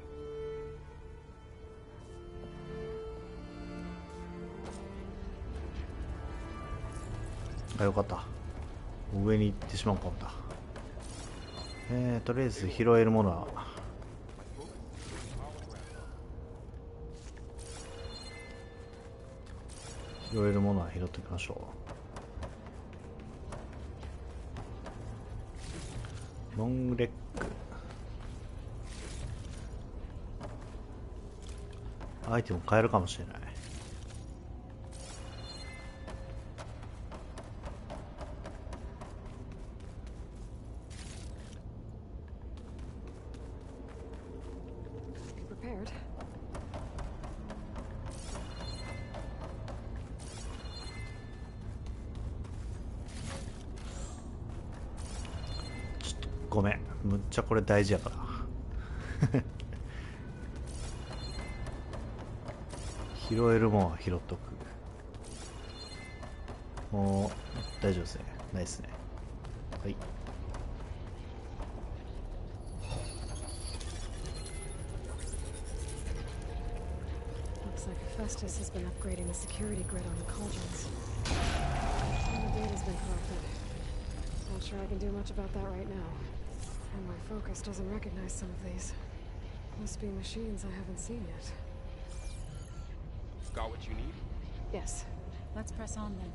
あ、よかった。上に行ってしまうかもだ。とりあえず拾えるものは拾っておきましょう。ロングレッグ、アイテム変えるかもしれない。ごめん、むっちゃこれ大事やから拾えるもんは拾っとく。もう大丈夫ですね。ないですね。はい。Looks like Hephaestus has been upgrading the security grid on the cauldrons. All the data's been corrupted. Not sure I can do much about that right now. And my focus doesn't recognize some of these. Must be machines I haven't seen yet. Got what you need? Yes. Let's press on then.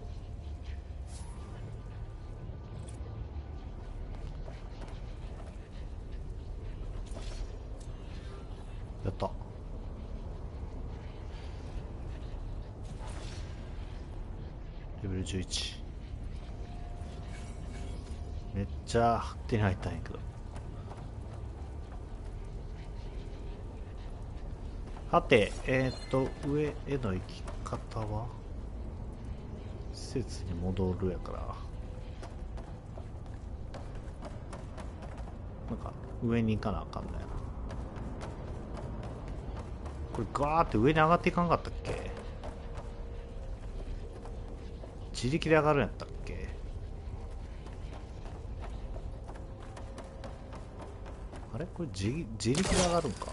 やった。レベル11。めっちゃ手に入ったんやけど。はて、上への行き方は施設に戻るやから、なんか上に行かなあかんね。これガーって上に上がっていかんかったっけ？自力で上がるんやったっけ？あれこれ自力で上がるんか？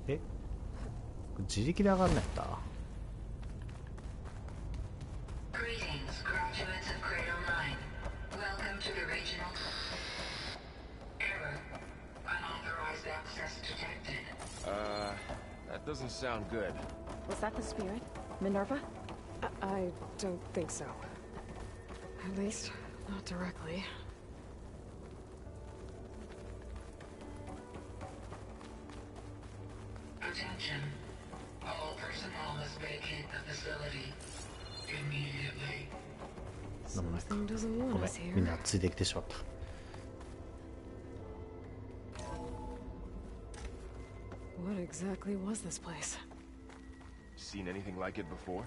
え？自力で上がるんやった？That doesn't sound good. Was that the spirit? Minerva? I don't think so. At least, not directly. Attention. All personnel must vacate the facility immediately. なんもないか。 Something doesn't ご want めん us、 みん here. なついてきてしまった。What exactly was this place? Seen anything like it before?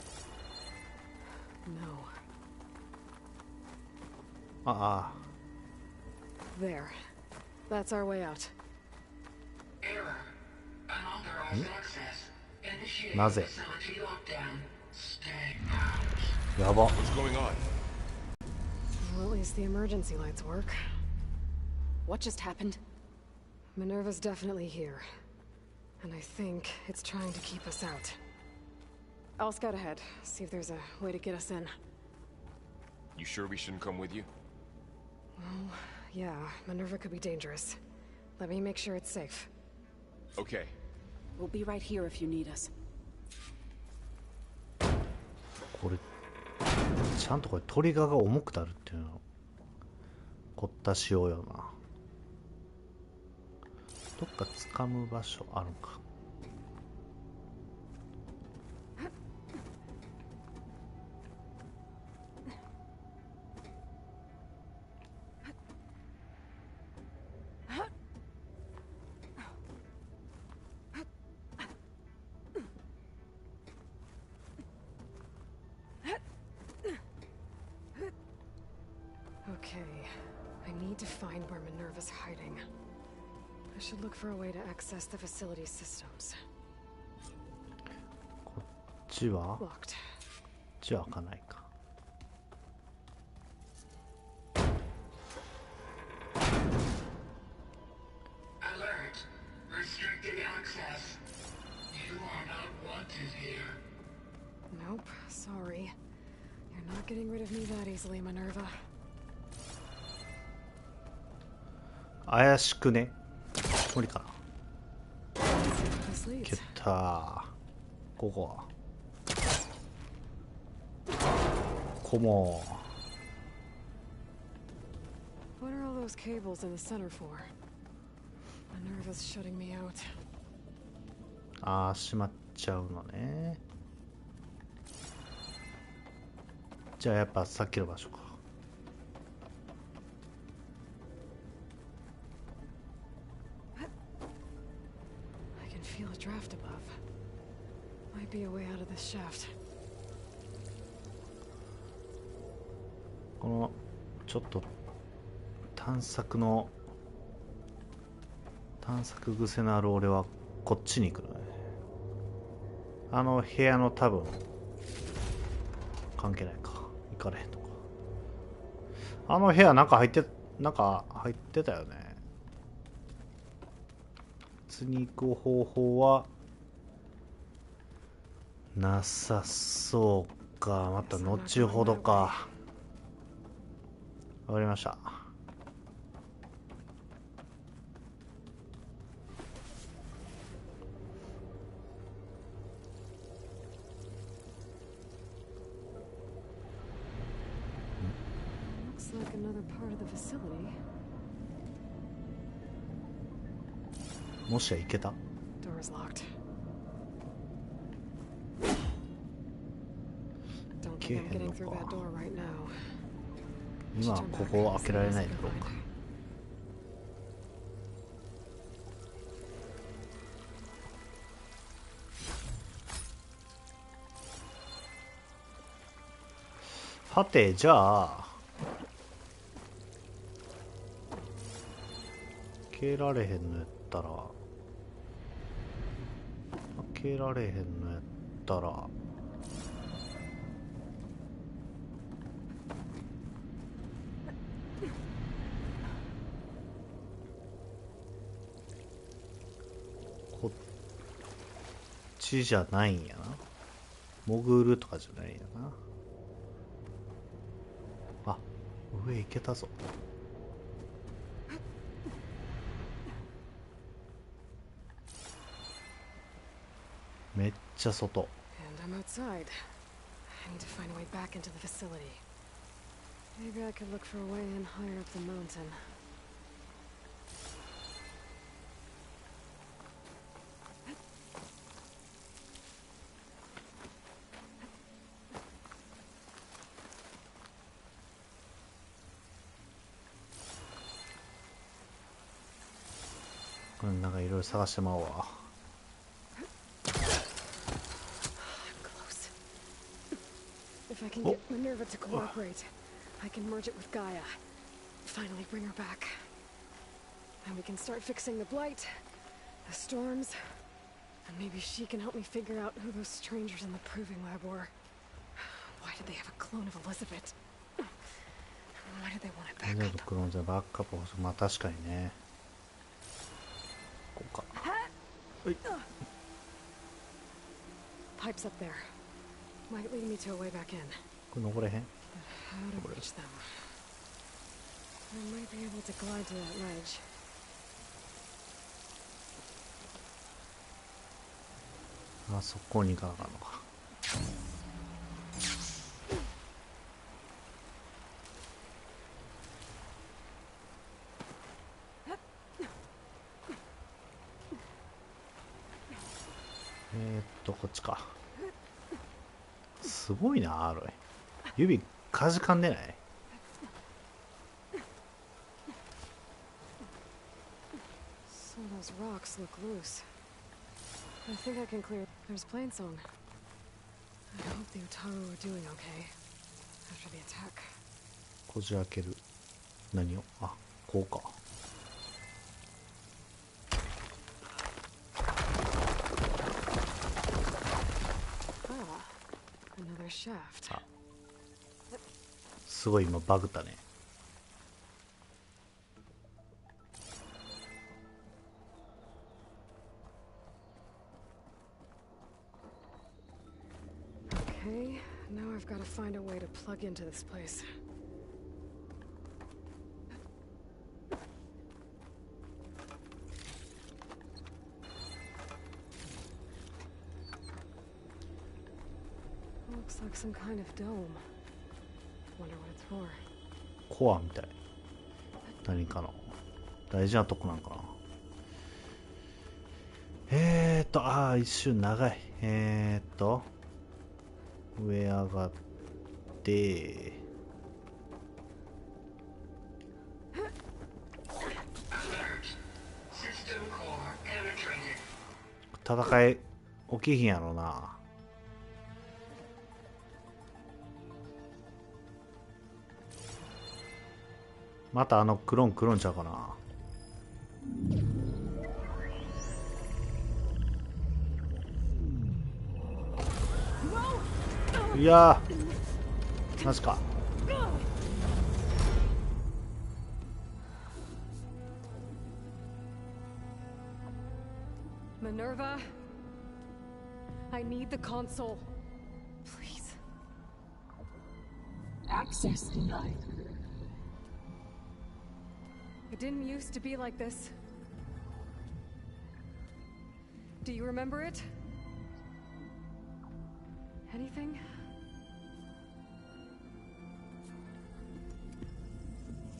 No. ああ、 There. That's our way out. Error. Unauthorized access. Initiate なぜ？ facility lockdown. Stay out. やば。 What's going on? Well, at least the emergency lights work. What just happened? Minerva's definitely here. And I think it's trying to keep us out. I'll scout ahead, see if there's a way to get us in. You sure we shouldn't come with you? Well, yeah, Minerva could be dangerous. Let me make sure it's safe. Okay. We'll be right here if you need us. これちゃんとこれトリガーが重くなるっていうの凝った仕様よな。どっか掴む場所あるんか。Okay, I need to find where Minerva's hiding. I should look for a way to access the facility's systems. こっちは Locked. こっちは開かないか。Alert. Restricted access. You are not wanted here. Nope, sorry. You're not getting rid of me that easily, Minerva. 怪しくね。無理かな。 This 蹴 leads. ったー。ここはコモ What are all those cables in the center for? My nerve is shutting me out. ああ、閉まっちゃうのね。じゃあやっぱさっきの場所か。I can feel a draft above. Might be a way out of this shaft. このちょっと探索癖のある俺はこっちに行くのね。あの部屋の多分関係ないか。行かれへんとか。あの部屋なんか入ってたよね。次に行く方法はなさそうか。また後ほどか。わかりました。Looks like another part of the facility. もしや行けた？ Door's locked. Don't think I'm getting through that door right now. 今はここを開けられないだろうか。はて、じゃあ開けられへんのやったらこっちじゃないんやな。潜るとかじゃないんやな。あ、上行けたぞ。めっちゃ外。And I'm outside. I need to find a way back into the facility. Maybe I could look for a way in higher up the mountain.うん、なんかいろいろ探してまうわ。If I can get Minerva to cooperate, I can merge it with Gaia. Finally bring her back. And we can start fixing the blight, the storms, and maybe she can help me figure out who those strangers in the proving lab were. Why did they have a clone of Elizabeth? Why did they want it back up? クローンじゃバックアップ。まあ確かにね。こうか。はい。 Pipes up there. Might lead me to a way back in. これ登れへん？ But how to reach them? I might be able to glide to that ledge. あそこに行かなあかんのか。こっちか。すごいな、アロイ。指かじかんでない？ So those rocks look loose. I think I can clear. There's Plainsong. I hope the Utaru are doing okay after the attack. こじ開ける。何を？あ、こうか。Another shaft. すごい今バグったね。Okay, now I've got to find a way to plug into this place. Looks like some kind of dome. Wonder what it's for. コアみたい。何かの大事なとこなんかな。一瞬長い。上上がって、戦い起きひんやろな。またあのクローンちゃうかな。いやー、マジか。Minerva, I need the console. Please. Access denied. It didn't used to be like this. Do you remember it? Anything?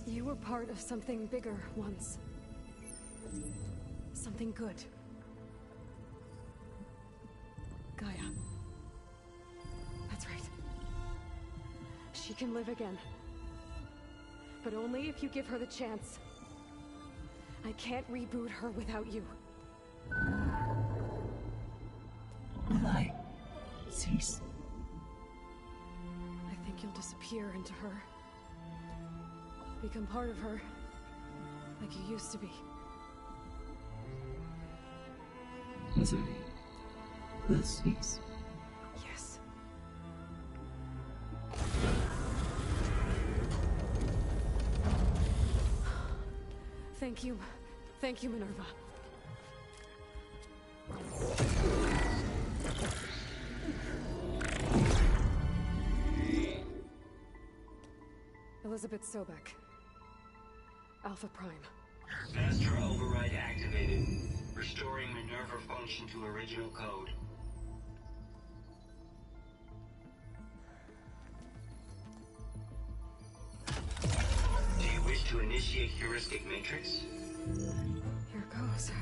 You were part of something bigger once. Something good. Gaia. That's right. She can live again. But only if you give her the chance. I can't reboot her without you. Will I cease? I think you'll disappear into her. Become part of her. Like you used to be. Misery will cease. Yes. Thank you. Thank you, Minerva. Elizabeth Sobek. Alpha Prime. Master override activated. Restoring Minerva function to original code. Do you wish to initiate heuristic matrix? Here goes.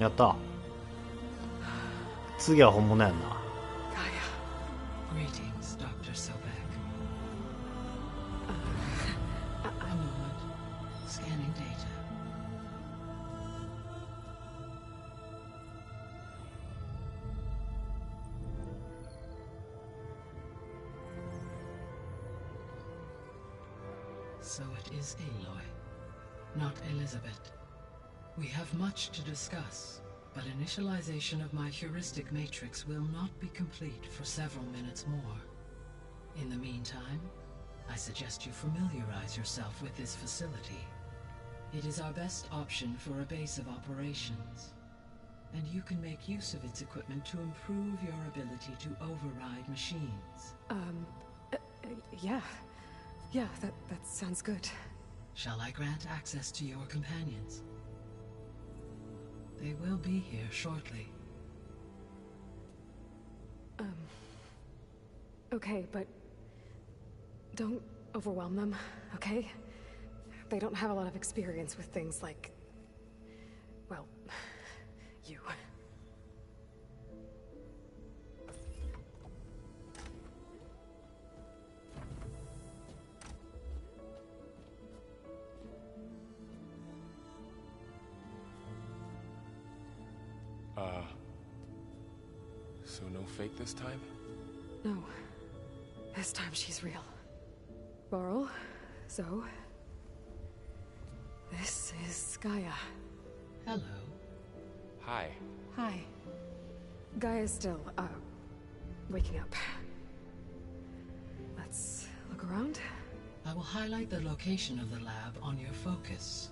やった。次は本物やんな。Greetings, Dr. Sobek. A moment. Scanning data. So it is Aloy, not Elizabeth. We have much to discuss, but initialization of my heuristic matrix will not be complete for several minutes more. In the meantime, I suggest you familiarize yourself with this facility. It is our best option for a base of operations, and you can make use of its equipment to improve your ability to override machines. Yeah. Yeah, that sounds good. Shall I grant access to your companions? They will be here shortly. Okay, but don't overwhelm them, okay? They don't have a lot of experience with things like, well, you. So no fake this time? No. This time she's real. Varl, Zoe. This is Gaia. Hello. Hi. Hi. Gaia's still, waking up. Let's look around. I will highlight the location of the lab on your focus.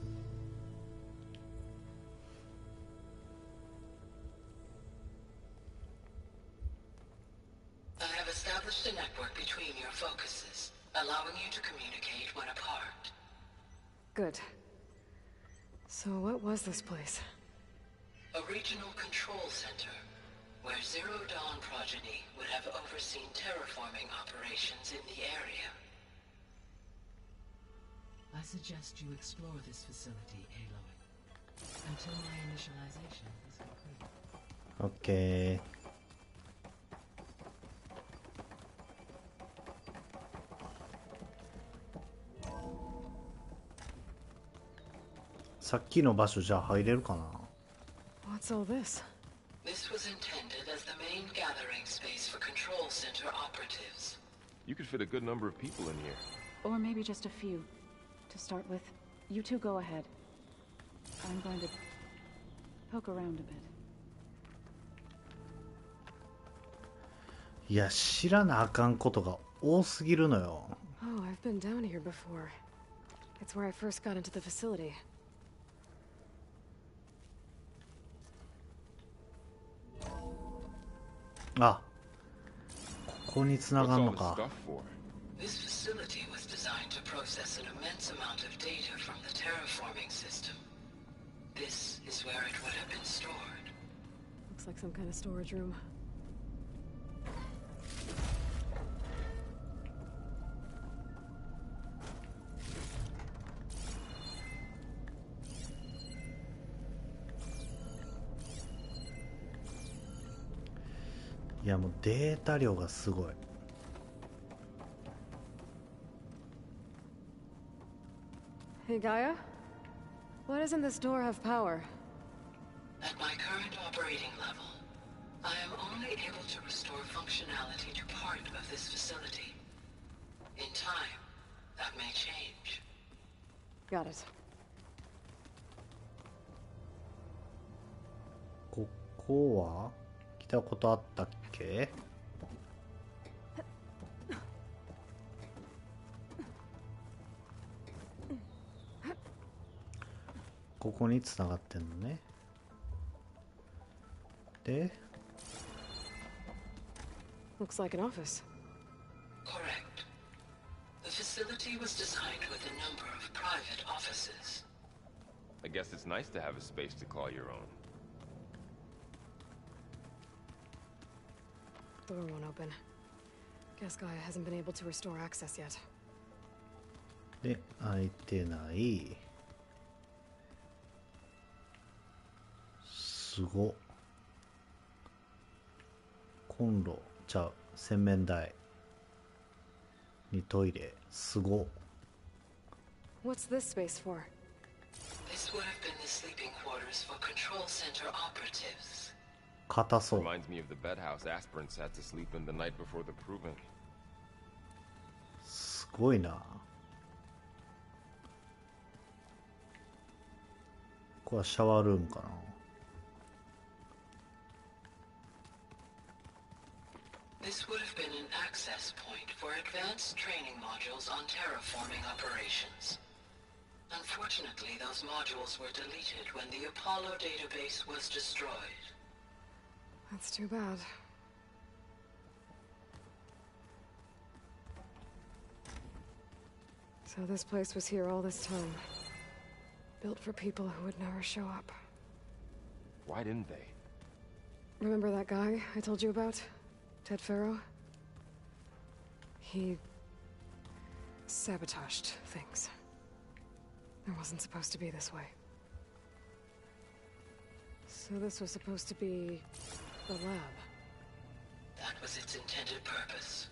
established a network between your focuses, allowing you to communicate when apart. Good. So what was this place? A regional control center, where Zero Dawn progeny would have overseen terraforming operations in the area. I suggest you explore this facility, Aloy, until my initialization is complete. オッケー。さっきの場所じゃあ入れるかな。 What's all this? This was intended as the main gathering space for control center operatives. You could fit a good number of people in here. Or maybe just a few. To start with, you two go ahead. I'm going to poke around a bit. いや、知らなあかんことが多すぎるのよ。 Oh, I've been down here before. It's where I first got into the facility. あ、ここに繋 What's がん all の this か。 stuff for? This facility was designed to process an immense amount of data from the terraforming system. This is where it would have been stored. Looks like some kind of storage room. いやもうデータ量がすごい。Hey, Gaia? Why doesn't this door have power? At my current operating level, I am only able to restore functionality to part of this facility. In time, that may change. Got it. ここは来たことあったっけ？ここに繋がってんのね。で、 Looks like an office. Correct. The facility was designed with a number of private offices. I guess it's nice to have a space to call your own. Door won't open. Guess Gaia hasn't been able to restore access yet. で、開いてない。すご。コンロ、じゃあ洗面台にトイレ、すご。 What's this space for? This would have been the sleeping quarters for control center operatives. 硬そう。 Reminds me of the bedhouse aspirants had to sleep in the night before the proving. すごいな。ここはシャワールームかな。This would have been an access point for advanced training modules on terraforming operations. Unfortunately, those modules were deleted when the Apollo database was destroyed. That's too bad. So this place was here all this time. Built for people who would never show up. Why didn't they? Remember that guy I told you about? Ted Farrow? He sabotaged things. It wasn't supposed to be this way. So this was supposed to be the lab. That was its intended purpose.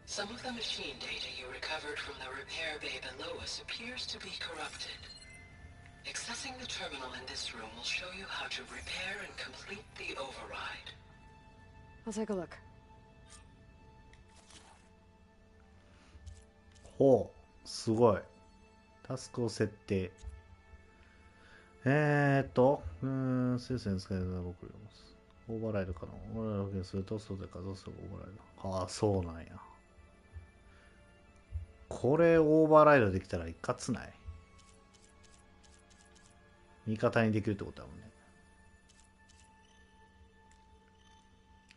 Some of the machine data you recovered from the repair bay below us appears to be corrupted. Accessing the terminal in this room will show you how to repair and complete the override. I'll take a look. ほう、すごい。タスクを設定。推薦使い方を送ります。オーバーライド可能。オーバーライドをすると、外で稼働するオーバーライド。ああ、そうなんや。これオーバーライドできたらいかつない？味方にできるってことだもんね。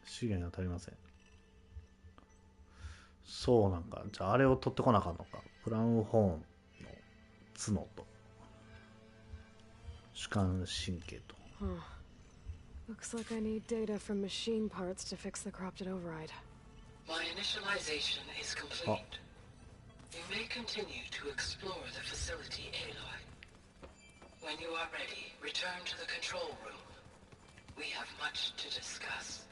資源が足りません。そうなんか。じゃああれを取ってこなあかんのか。ブラウンホーンの角と主観神経と。Huh. Looks like I need data from machine parts to fix the corrupted override. My initialization is complete. You may continue to explore the facility, Aloy. When you are ready, return to the control room. We have much to discuss.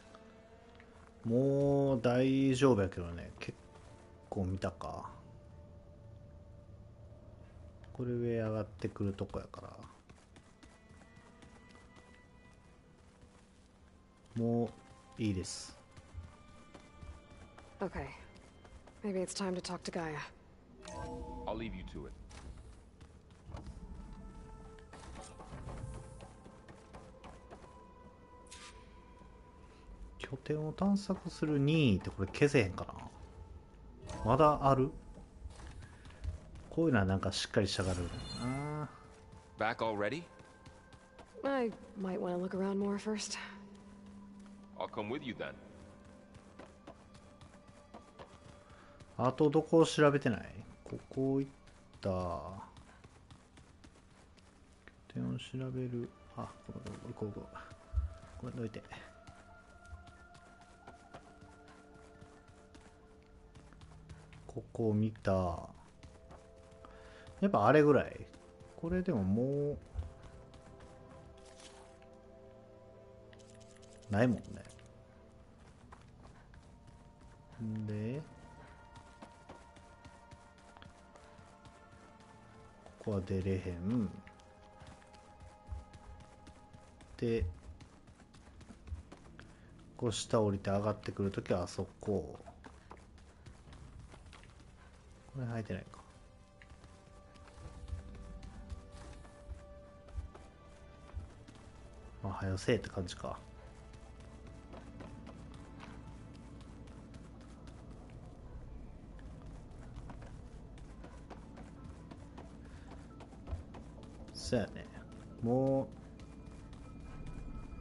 もう大丈夫やけどね。結構見たか。これ上上がってくるとこやから。もういいです。Okay. Maybe it's time to talk to Gaia. I'll leave you to it. 拠点を探索する任意ってこれ消せへんかな。まだある。こういうのはなんかしっかりしたがるな。 Back already? I might want to look around more first. I'll come with you then. あとどこを調べてない？ここ行った。拠点を調べる。あ、ここ。これどいて。ここ見た。やっぱあれぐらい。これでももうないもんね。で、ここは出れへん。で、こう下降りて上がってくるときはあそこ。これ入ってないか。まあ、はよせえって感じか。そうやね。も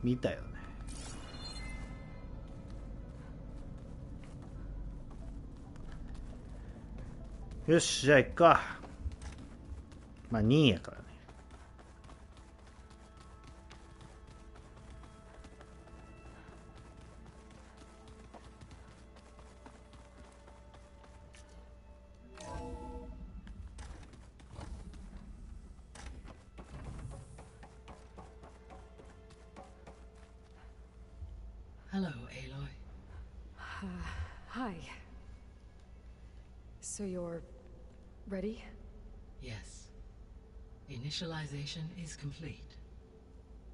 う見たよね。よし、じゃあ行くか。まあ2位やからね。Hello, Aloy. Hi. So you're ready? Yes. Initialization is complete.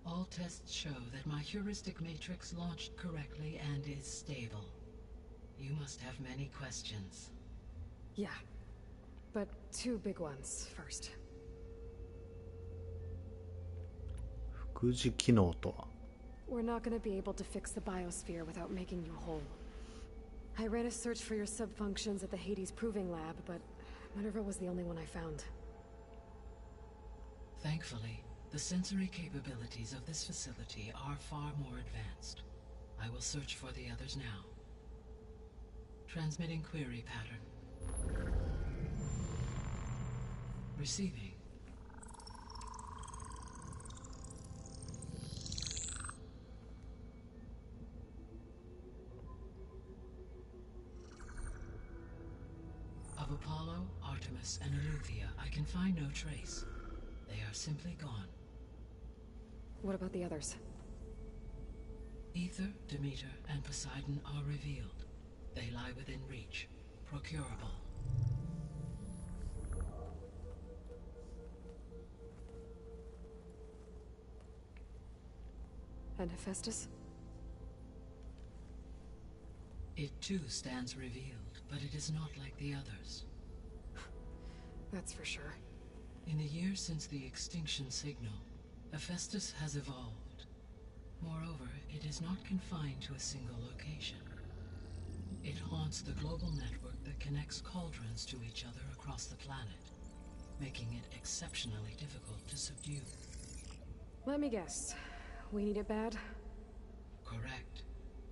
All tests show that my heuristic matrix launched correctly and is stable. You must have many questions. Yeah. But two big ones first. 副次機能とは。 We're not going to be able to fix the biosphere without making you whole. I ran a search for your sub-functions at the Hades Proving Lab, but Minerva was the only one I found. Thankfully, the sensory capabilities of this facility are far more advanced. I will search for the others now. Transmitting query pattern. Receiving. Of Apollo, Artemis, and Eleuthia, I can find no trace. They are simply gone. What about the others? Ether, Demeter, and Poseidon are revealed. They lie within reach, procurable. And Hephaestus? It too stands revealed, but it is not like the others. That's for sure. In the years since the extinction signal, Hephaestus has evolved. Moreover, it is not confined to a single location. It haunts the global network that connects cauldrons to each other across the planet, making it exceptionally difficult to subdue. Let me guess. We need it bad? Correct.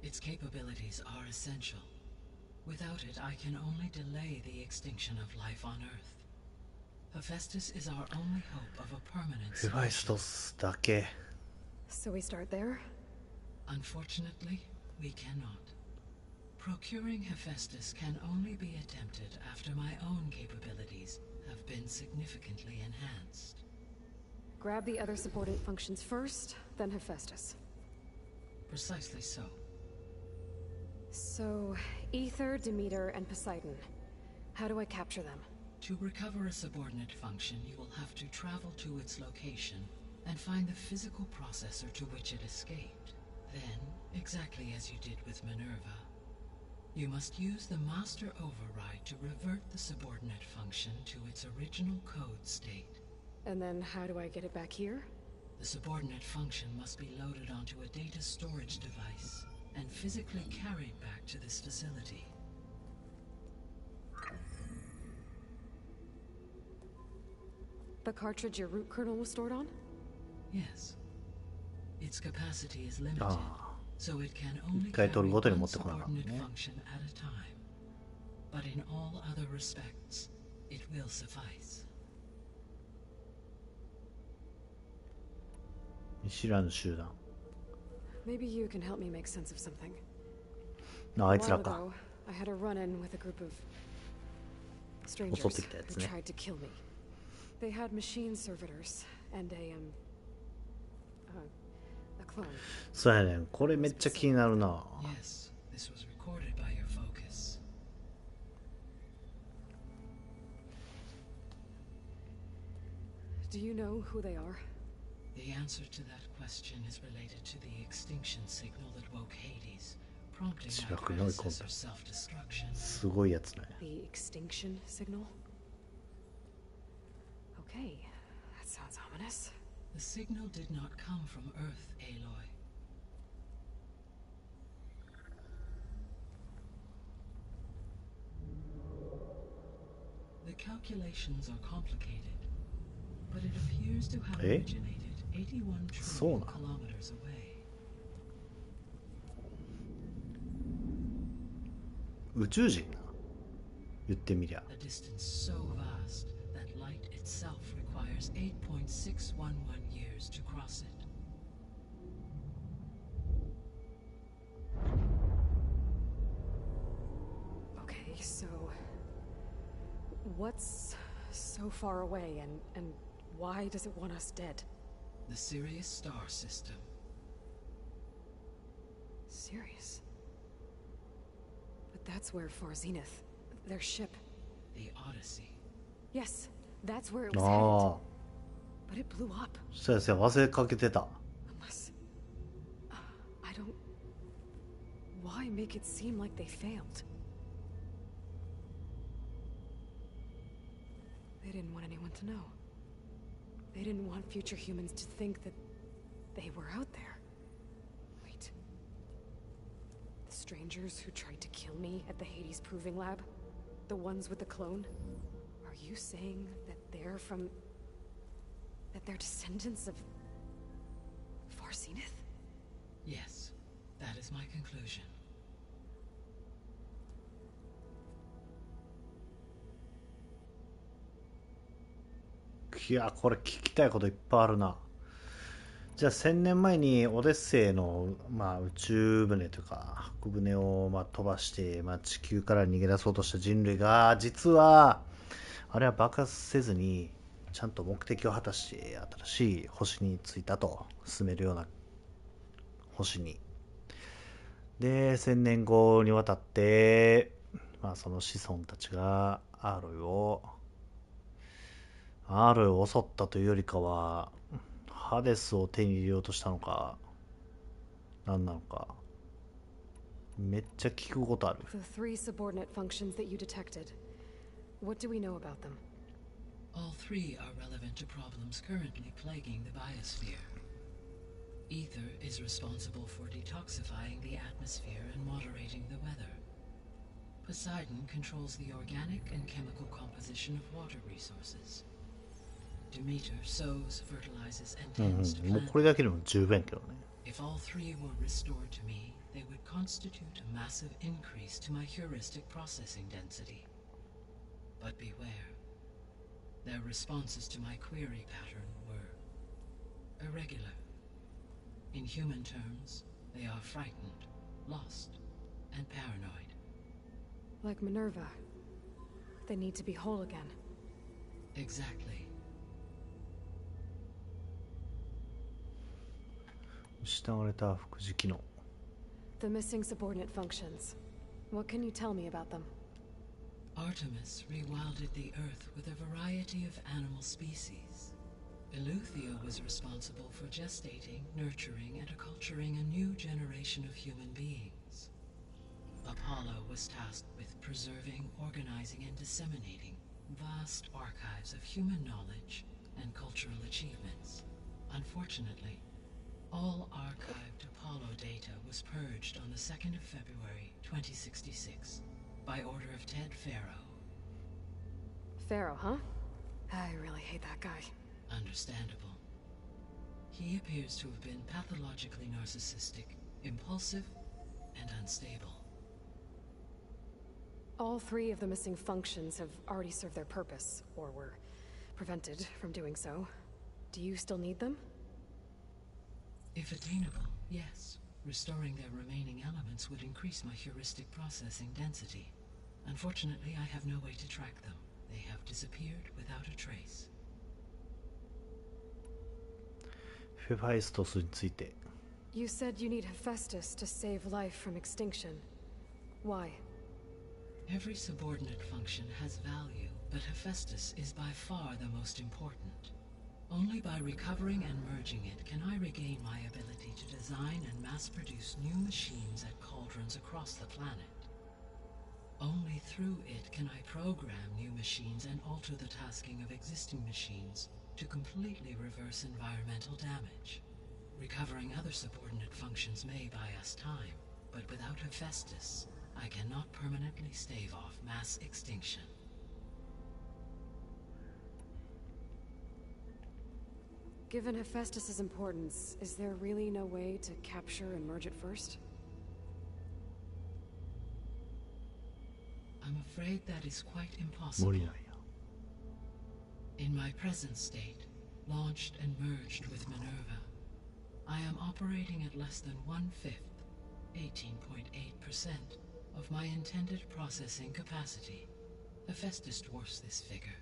Its capabilities are essential. Without it, I can only delay the extinction of life on Earth. Hephaestus is our only hope of a permanent ヘファイストスだけ。 So we start there? Unfortunately, we cannot. Procuring Hephaestus can only be attempted after my own capabilities have been significantly enhanced. Grab the other subordinate functions first, then Hephaestus. Precisely so. So, Ether, Demeter, and Poseidon. How do I capture them? To recover a subordinate function, you will have to travel to its location and find the physical processor to which it escaped. Then, exactly as you did with Minerva, you must use the master override to revert the subordinate function to its original code state. And then how do I get it back here? The subordinate function must be loaded onto a data storage device and physically carried back to this facility. The cartridge your root kernel was stored on? Yes. Its capacity is limited, あ so it can only 一回 carry 取るごとに one 持ってこなかった subordinate ね。 function at a time. But in all other respects, it will suffice. 見知らぬ集団。 Maybe you can help me make sense of something. あ、あ A いつら while か。 ago, I had a run-in with a group of 襲 strangers ってきたやつ who ね。 tried to kill me. They had machine servitors and a clone. そうやねん。これめっちゃ気になるな。 Yes, this was recorded by your focus. Do you know who they are? The answer to that question is related to the extinction signal that woke Hades, prompting my predecessor's self-destruction. すごいやつね。 The extinction signal? Okay, that sounds ominous. The signal did not come from Earth, Aloy. The calculations are complicated, but it appears to have originated 81 trillion kilometers away. 宇宙人な。言ってみりゃ。 A distance so vast that light itself requires 8.611 years to cross it. Okay, so what's so far away and why does it want us dead? The Sirius star system. Sirius? But that's where Far Zenith, their ship. The Odyssey. Yes, that's where it was あ headed. あ。 But it blew up. そうやそうや、忘れかけてた。 Unless... I don't... Why make it seem like they failed? They didn't want anyone to know. They didn't want future humans to think that they were out there. Wait. The strangers who tried to kill me at the Hades Proving Lab? The ones with the clone? Are you saying that they're from... that they're descendants of... Far Zenith? Yes, that is my conclusion. いや、これ聞きたいこといっぱいあるな。じゃあ1000年前にオデッセイの、宇宙船というか箱舟を飛ばして、地球から逃げ出そうとした人類が、実はあれは爆発せずにちゃんと目的を果たして新しい星に着いたと。進めるような星に。で1000年後にわたって、その子孫たちがアーロイを襲ったというよりかは、ハデスを手に入れようとしたのか、何なのか、めっちゃ聞くことある。The three subordinate functions that you detected. What do we know about them? All three are relevant to problems currently plaguing the biosphere. Ether is responsible for detoxifying the atmosphere and moderating the weather. Poseidon controls the organic and chemical composition of water resources. Demeter sows, fertilizes, and tends to もう plants. これだけでも十分やけどね。 If all three were restored to me, they would constitute a massive increase to my heuristic processing density. But beware. Their responses to my query pattern were irregular. In human terms, they are frightened, lost, and paranoid. Like Minerva. They need to be whole again. Exactly. 失われた副次機能。 The missing subordinate functions. What can you tell me about them? Artemis rewilded the Earth with a variety of animal species. Eleuthia was responsible for gestating, nurturing, and acculturating a new generation of human beings. Apollo was tasked with preserving, organizing, and disseminating vast archives of human knowledge and cultural achievements. Unfortunately, all archived Apollo data was purged on the 2nd of February, 2066, by order of Ted Faro. Pharaoh, huh? I really hate that guy. Understandable. He appears to have been pathologically narcissistic, impulsive, and unstable. All three of the missing functions have already served their purpose, or were prevented from doing so. Do you still need them? If attainable, yes. Restoring their remaining elements would increase my heuristic processing density. Unfortunately, I have no way to track them. They have disappeared without a trace. フェファイストスについて。 You said you need Hephaestus to save life from extinction. Why? Every subordinate function has value, but Hephaestus is by far the most important. Only by recovering and merging it can I regain my ability to design and mass-produce new machines at cauldrons across the planet. Only through it can I program new machines and alter the tasking of existing machines to completely reverse environmental damage. Recovering other subordinate functions may buy us time, but without Hephaestus, I cannot permanently stave off mass extinction. Given Hephaestus's importance, is there really no way to capture and merge it first? I'm afraid that is quite 無 impossible. 理なんや。 In my present state, launched and merged with Minerva, I am operating at less than 1/5, 18.8% of my intended processing capacity. Hephaestus dwarfs this figure.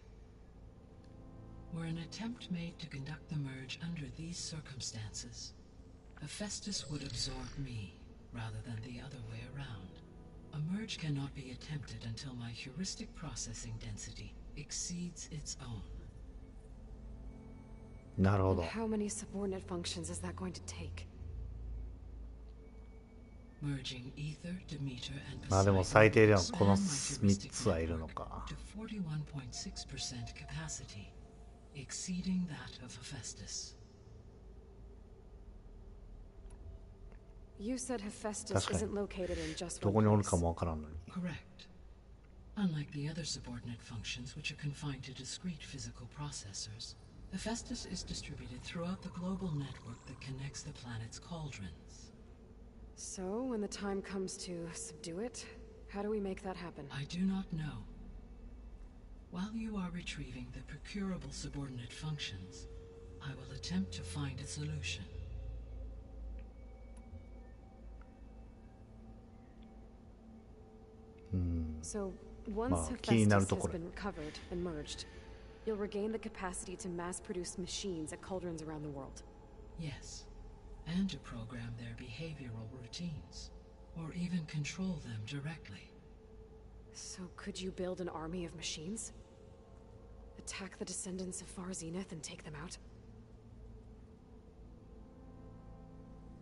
Were an attempt made to conduct the merge under these circumstances, Hephaestus would absorb me rather than the other way around. A merge cannot be attempted until my heuristic processing density exceeds its own. なるほ And ど。 how many subordinate functions is that going to take? Merging Ether, Demeter, and まあでも Poseidon 最低でも expand この my 3 heuristic つはいるの network か。 to 41.6% capacity, exceeding that of Hephaestus. You said Hephaestus 確かに。 isn't located in just ど one こにおる place. かもわからんのに。 Correct. Unlike the other subordinate functions, which are confined to discrete physical processors, Hephaestus is distributed throughout the global network that connects the planet's cauldrons. So, when the time comes to subdue it, how do we make that happen? I do not know. While you are retrieving the procurable subordinate functions, I will attempt to find a solution. うん。 So, once まあ気になる Hephaestus と has ころ。 been recovered and merged, you'll regain the capacity to mass-produce machines at cauldrons around the world. Yes, and to program their behavioral routines, or even control them directly. So, could you build an army of machines? Attack the descendants of Far Zenith and take them out?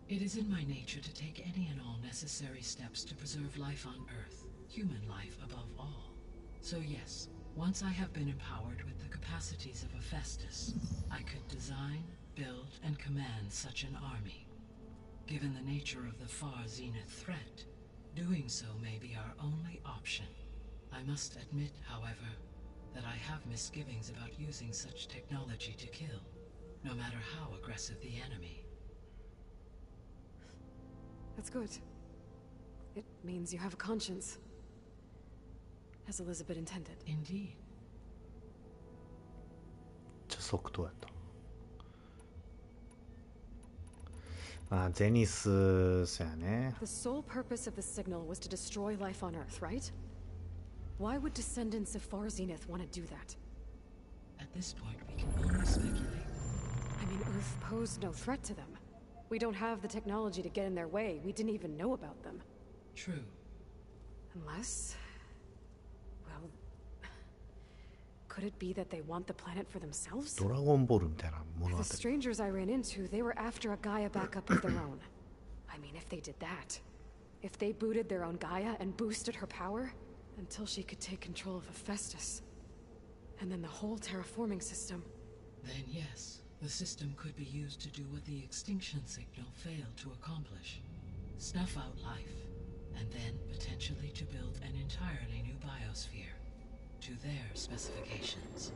It is in my nature to take any and all necessary steps to preserve life on Earth, human life above all. So yes, once I have been empowered with the capacities of Hephaestus, I could design, build, and command such an army. Given the nature of the Far Zenith threat, doing so may be our only option. I must admit, however, that I have misgivings about using such technology to kill, no matter how aggressive the enemy. That's good. It means you have a conscience. As Elizabeth intended. Indeed. じゃあ即答やった。あ、ゼニス、そうやね。The sole purpose of the signal was to destroy life on Earth, right? Why would descendants of Far Zenith want to do that? At this point, we can only speculate. I mean, Earth posed no threat to them. We don't have the technology to get in their way. We didn't even know about them. True. Unless... well... could it be that they want the planet for themselves? ドラゴンボールみたいな物語。 The strangers I ran into, they were after a Gaia backup of their own. I mean, if they did that... if they booted their own Gaia and boosted her power... until she could take control of Hephaestus. And then the whole terraforming system. Then yes, the system could be used to do what the extinction signal failed to accomplish. Snuff out life, and then potentially to build an entirely new biosphere. To their specifications.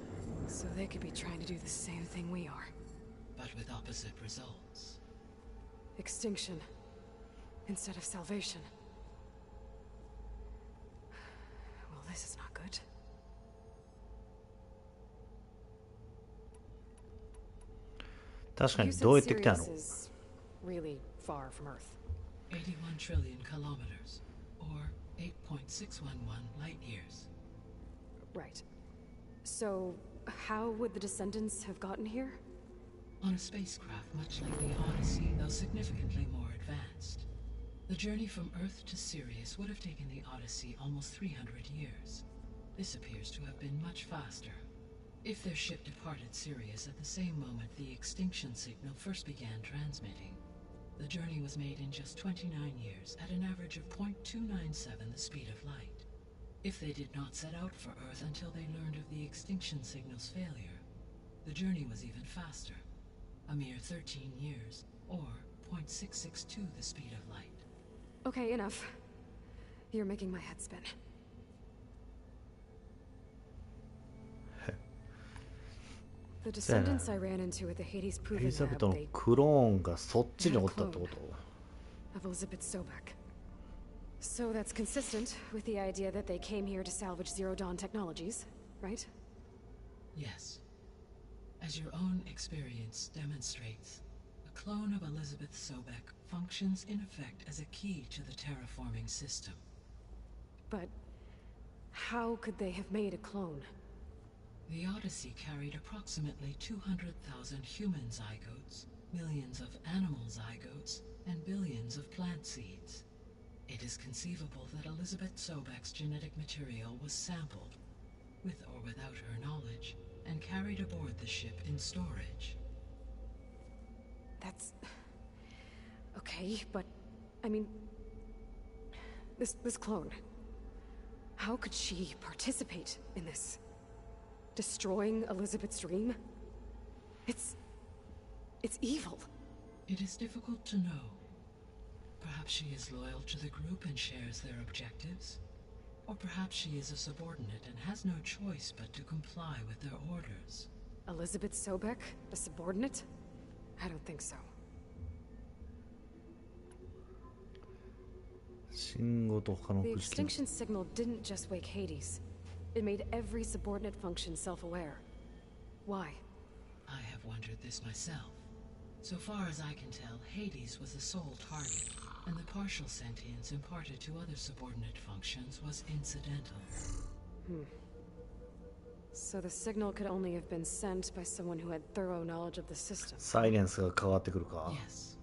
So they could be trying to do the same thing we are. But with opposite results. Extinction. Instead of salvation. Well, this is not good. 確かに You どう said やって来たの Sirius is really far from Earth. 81 trillion kilometers, or 8.611 light years. Right. So, how would the descendants have gotten here? On a spacecraft much like the Odyssey, though significantly more advanced. The journey from Earth to Sirius would have taken the Odyssey almost 300 years. This appears to have been much faster. If their ship departed Sirius at the same moment the extinction signal first began transmitting, the journey was made in just 29 years at an average of 0.297 the speed of light. If they did not set out for Earth until they learned of the extinction signal's failure, the journey was even faster, a mere 13 years, or 0.662 the speed of light. Okay, enough. You're making my head spin. The descendants I ran into at the Hades エ proving リザベ lab, トの they クローンがそっちにおったってこと of Elizabeth Sobek. So that's consistent with the idea that they came here to salvage Zero Dawn technologies, right? Yes. As your own experience demonstrates, a clone of Elizabeth Sobek functions in effect as a key to the terraforming system. But how could they have made a clone? The Odyssey carried approximately 200,000 human zygotes, millions of animal zygotes, and billions of plant seeds. It is conceivable that Elizabeth Sobek's genetic material was sampled, with or without her knowledge, and carried aboard the ship in storage. That's... okay, but... I mean... This clone... how could she participate in this? Destroying Elizabeth's dream? It's evil. It is difficult to know. Perhaps she is loyal to the group and shares their objectives. Or perhaps she is a subordinate and has no choice but to comply with their orders. Elizabeth Sobek, a subordinate? I don't think so. 信号と他の The くじき extinction signal didn't just wake Hades. It made every subordinate function self-aware. Why? I have wondered this myself. So far as I can tell, Hades was the sole target, and the partial sentience imparted to other subordinate functions was incidental. So the signal could only have been sent by someone who had thorough knowledge of the system. サイレンスが変わってくるか Yes.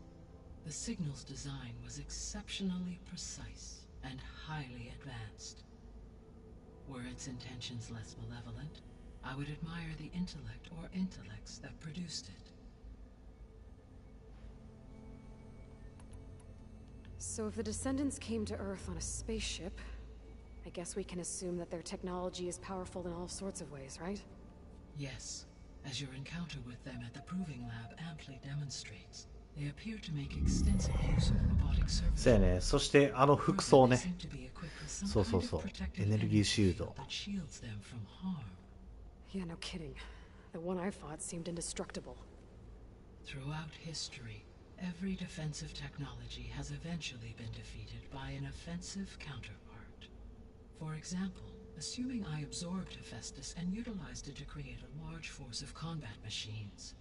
The signal's design was exceptionally precise and highly advanced. Were its intentions less malevolent, I would admire the intellect or intellects that produced it. So if the descendants came to Earth on a spaceship, I guess we can assume that their technology is powerful in all sorts of ways, right? Yes, as your encounter with them at the proving lab amply demonstrates, they appear to make extensive use of robotic そうや services. ね。そしてあの服装 Further, ね they seem to be equipped with some そうそう kind そ of う protective エネルギー energy シールド field that shields them from harm. Yeah, no kidding. The one I fought seemed indestructible. Throughout history, every defensive technology has eventually been defeated by an offensive counterpart. For example, assuming I absorbed Hephaestus and utilized it to create a large force of combat machines.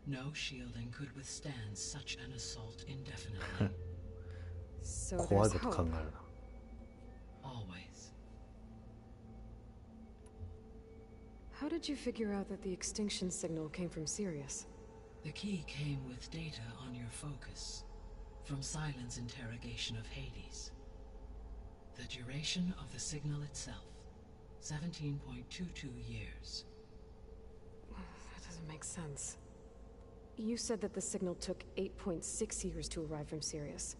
No shielding could withstand such an assault indefinitely. So 怖い there's こと考 hope. えるな。 Always. How did you figure out that the extinction signal came from Sirius? The key came with data on your focus, from Silent's interrogation of Hades. The duration of the signal itself, 17.22 years. That doesn't make sense. You said that the signal took 8.6 years to arrive from Sirius.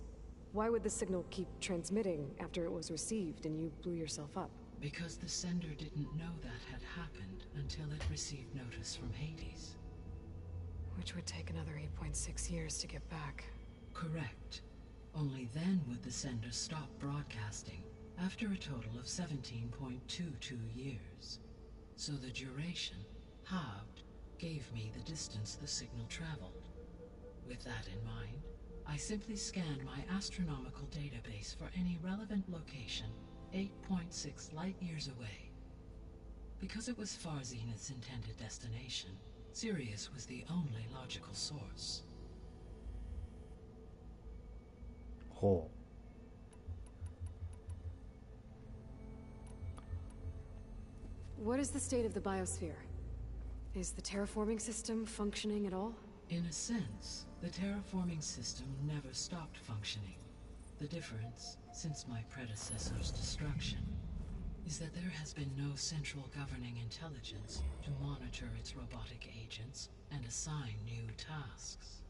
Why would the signal keep transmitting after it was received and you blew yourself up? Because the sender didn't know that had happened until it received notice from Hades. Which would take another 8.6 years to get back. Correct. Only then would the sender stop broadcasting, after a total of 17.22 years. So the duration, halved, gave me the distance the signal traveled. With that in mind, I simply scanned my astronomical database for any relevant location 8.6 light-years away. Because it was far Zenith's intended destination, Sirius was the only logical source. ほ What is the state of the biosphere? Is the terraforming system functioning at all? In a sense, the terraforming system never stopped functioning. The difference, since my predecessor's destruction, is that there has been no central governing intelligence to monitor its robotic agents and assign new tasks.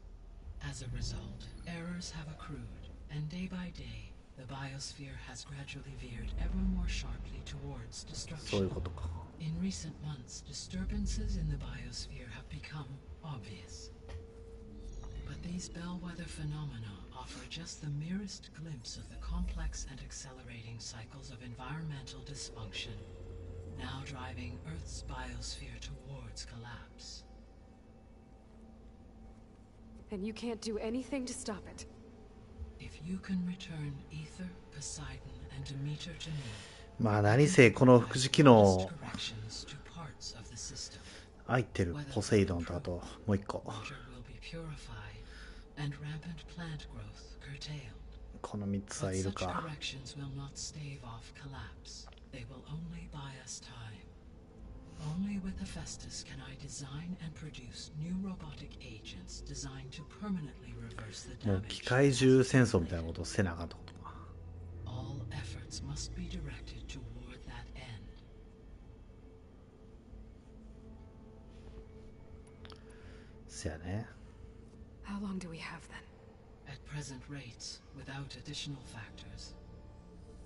As a result, errors have accrued, and day by day, the biosphere has gradually veered ever more sharply towards う。そういう destruction. ことか。 In recent months, disturbances in the biosphere have become obvious. But these bellwether phenomena offer just the merest glimpse of the complex and accelerating cycles of environmental dysfunction, now driving Earth's biosphere towards collapse. And you can't do anything to stop it. If you can return Ether, Poseidon, and Demeter to me, まあ何せこの副次機能 just corrections to parts of the system. 入ってるポセイドンとあともう一個 Water will be purified, and rampant plant growth curtailed. この3つは But いる such か。 corrections will not stave off collapse. They will only buy us time. Only with Hephaestus can I design and produce new robotic agents designed to permanently reverse the もう damage. 機械獣戦争みたいなことをせなあかんってことか。 All efforts must be directed toward that end. せやね。 How long do we have then? At present rates, without additional factors,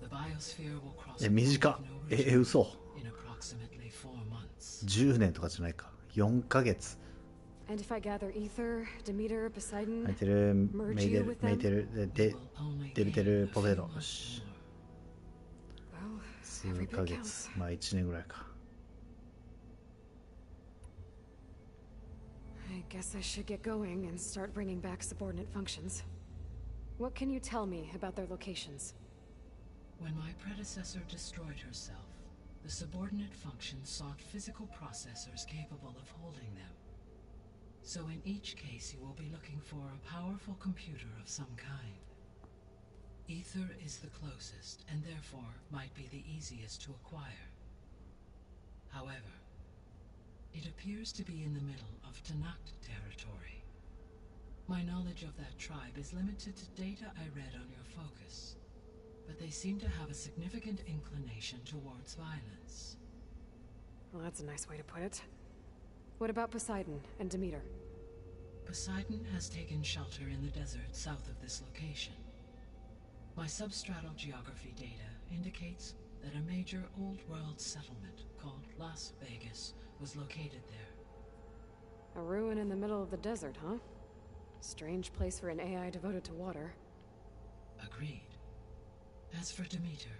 the biosphere will cross え、 a 短 point っ of no。 嘘。 return in approximately 4 months. 10年とかじゃないか。4ヶ月。 And if I gather Ether, Demeter, Poseidon, 入ってる、メイテル、メイテル、で、 Will only デビテ gain ル、 a ポセイ few ドン。よ months し。 well, 数 every ヶ bit 月。 counts. まあ1年ぐらいか。 I guess I should get going and start bringing back subordinate functions. What can you tell me about their locations? When my predecessor destroyed herself, the subordinate functions sought physical processors capable of holding them. So in each case you will be looking for a powerful computer of some kind. Ether is the closest, and therefore might be the easiest to acquire. However, it appears to be in the middle of Tanakh territory. My knowledge of that tribe is limited to data I read on your focus, but they seem to have a significant inclination towards violence. Well, that's a nice way to put it. What about Poseidon and Demeter? Poseidon has taken shelter in the desert south of this location. My substratal geography data indicates that a major old world settlement called Las Vegas was located there. A ruin in the middle of the desert, huh? Strange place for an AI devoted to water. Agreed. As for Demeter,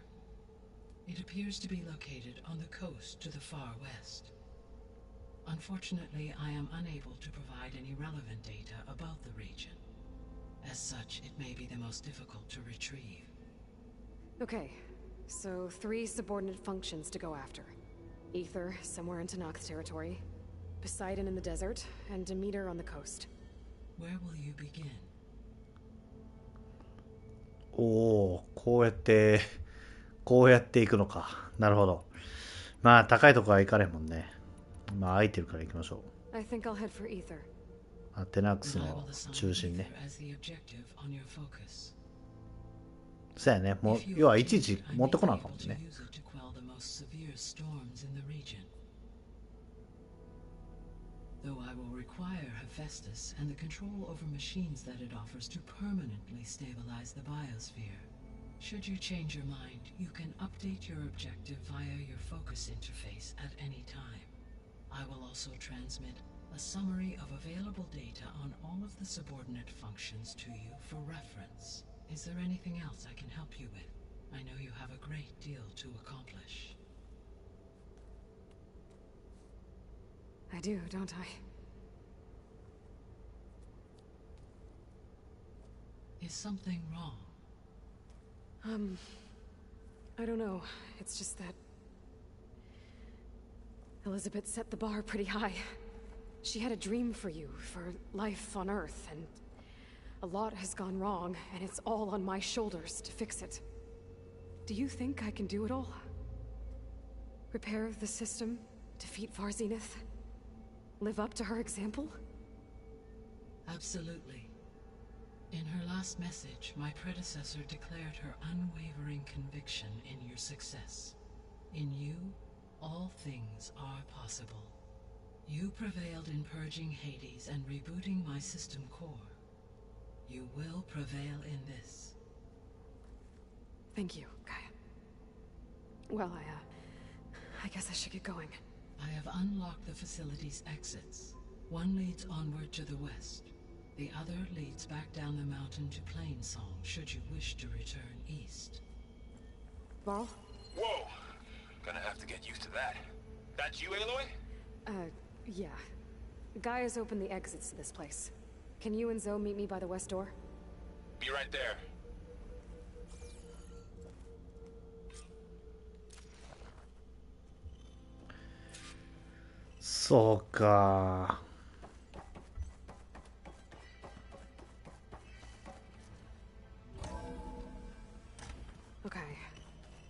it appears to be located on the coast to the far west. Unfortunately, I am unable to provide any relevant data about the region. As such, it may be the most difficult to retrieve. Okay, so 3 subordinate functions to go after. Ether, somewhere in Tanak's territory. Poseidon in the desert, and Demeter on the coast. Where will you begin? おお、こうやっていくのか。なるほど。まあ、高いとこは行かれへんもんね。まあ、空いてるから行きましょう。I think I'll head for Ether. テナックスの中心ね。そうやね。もう、要はいちいち持ってこなあかんもんね。Though I will require Hephaestus and the control over machines that it offers to permanently stabilize the biosphere. Should you change your mind, you can update your objective via your focus interface at any time. I will also transmit a summary of available data on all of the subordinate functions to you for reference. Is there anything else I can help you with? I know you have a great deal to accomplish. I do, don't I? Is something wrong? I don't know. It's just that Elizabeth set the bar pretty high. She had a dream for you, for life on Earth, and a lot has gone wrong, and it's all on my shoulders to fix it. Do you think I can do it all? Repair the system, defeat Varzinith, live up to her example? Absolutely. In her last message, my predecessor declared her unwavering conviction in your success. In you, all things are possible. You prevailed in purging Hades and rebooting my system core. You will prevail in this. Thank you, Gaia. Well, I guess I should get going. I have unlocked the facility's exits. One leads onward to the west. The other leads back down the mountain to Plainsong, should you wish to return east. Varl? Whoa! Gonna have to get used to that. That's you, Aloy? Yeah. Gaia's opened the exits to this place. Can you and Zoe meet me by the west door? Be right there.そうか。Okay.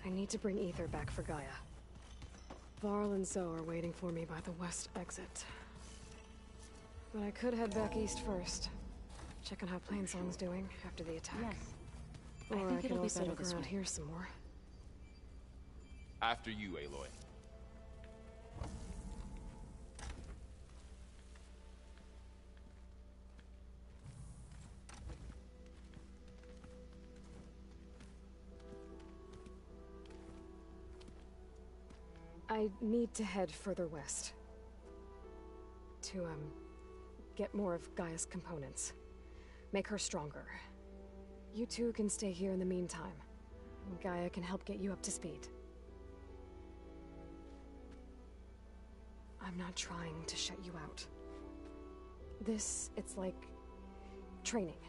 I need to bring Ether back for Gaia. Varl and Zoe are waiting for me by the west exit. But I could head back east first. Check on how Plainsong's doing after the attack. Yes. Or I think could it'll be also better look this around way. here some more. After you, Aloy. I need to head further west. To, get more of Gaia's components. Make her stronger. You two can stay here in the meantime. Gaia can help get you up to speed. I'm not trying to shut you out. It's like training.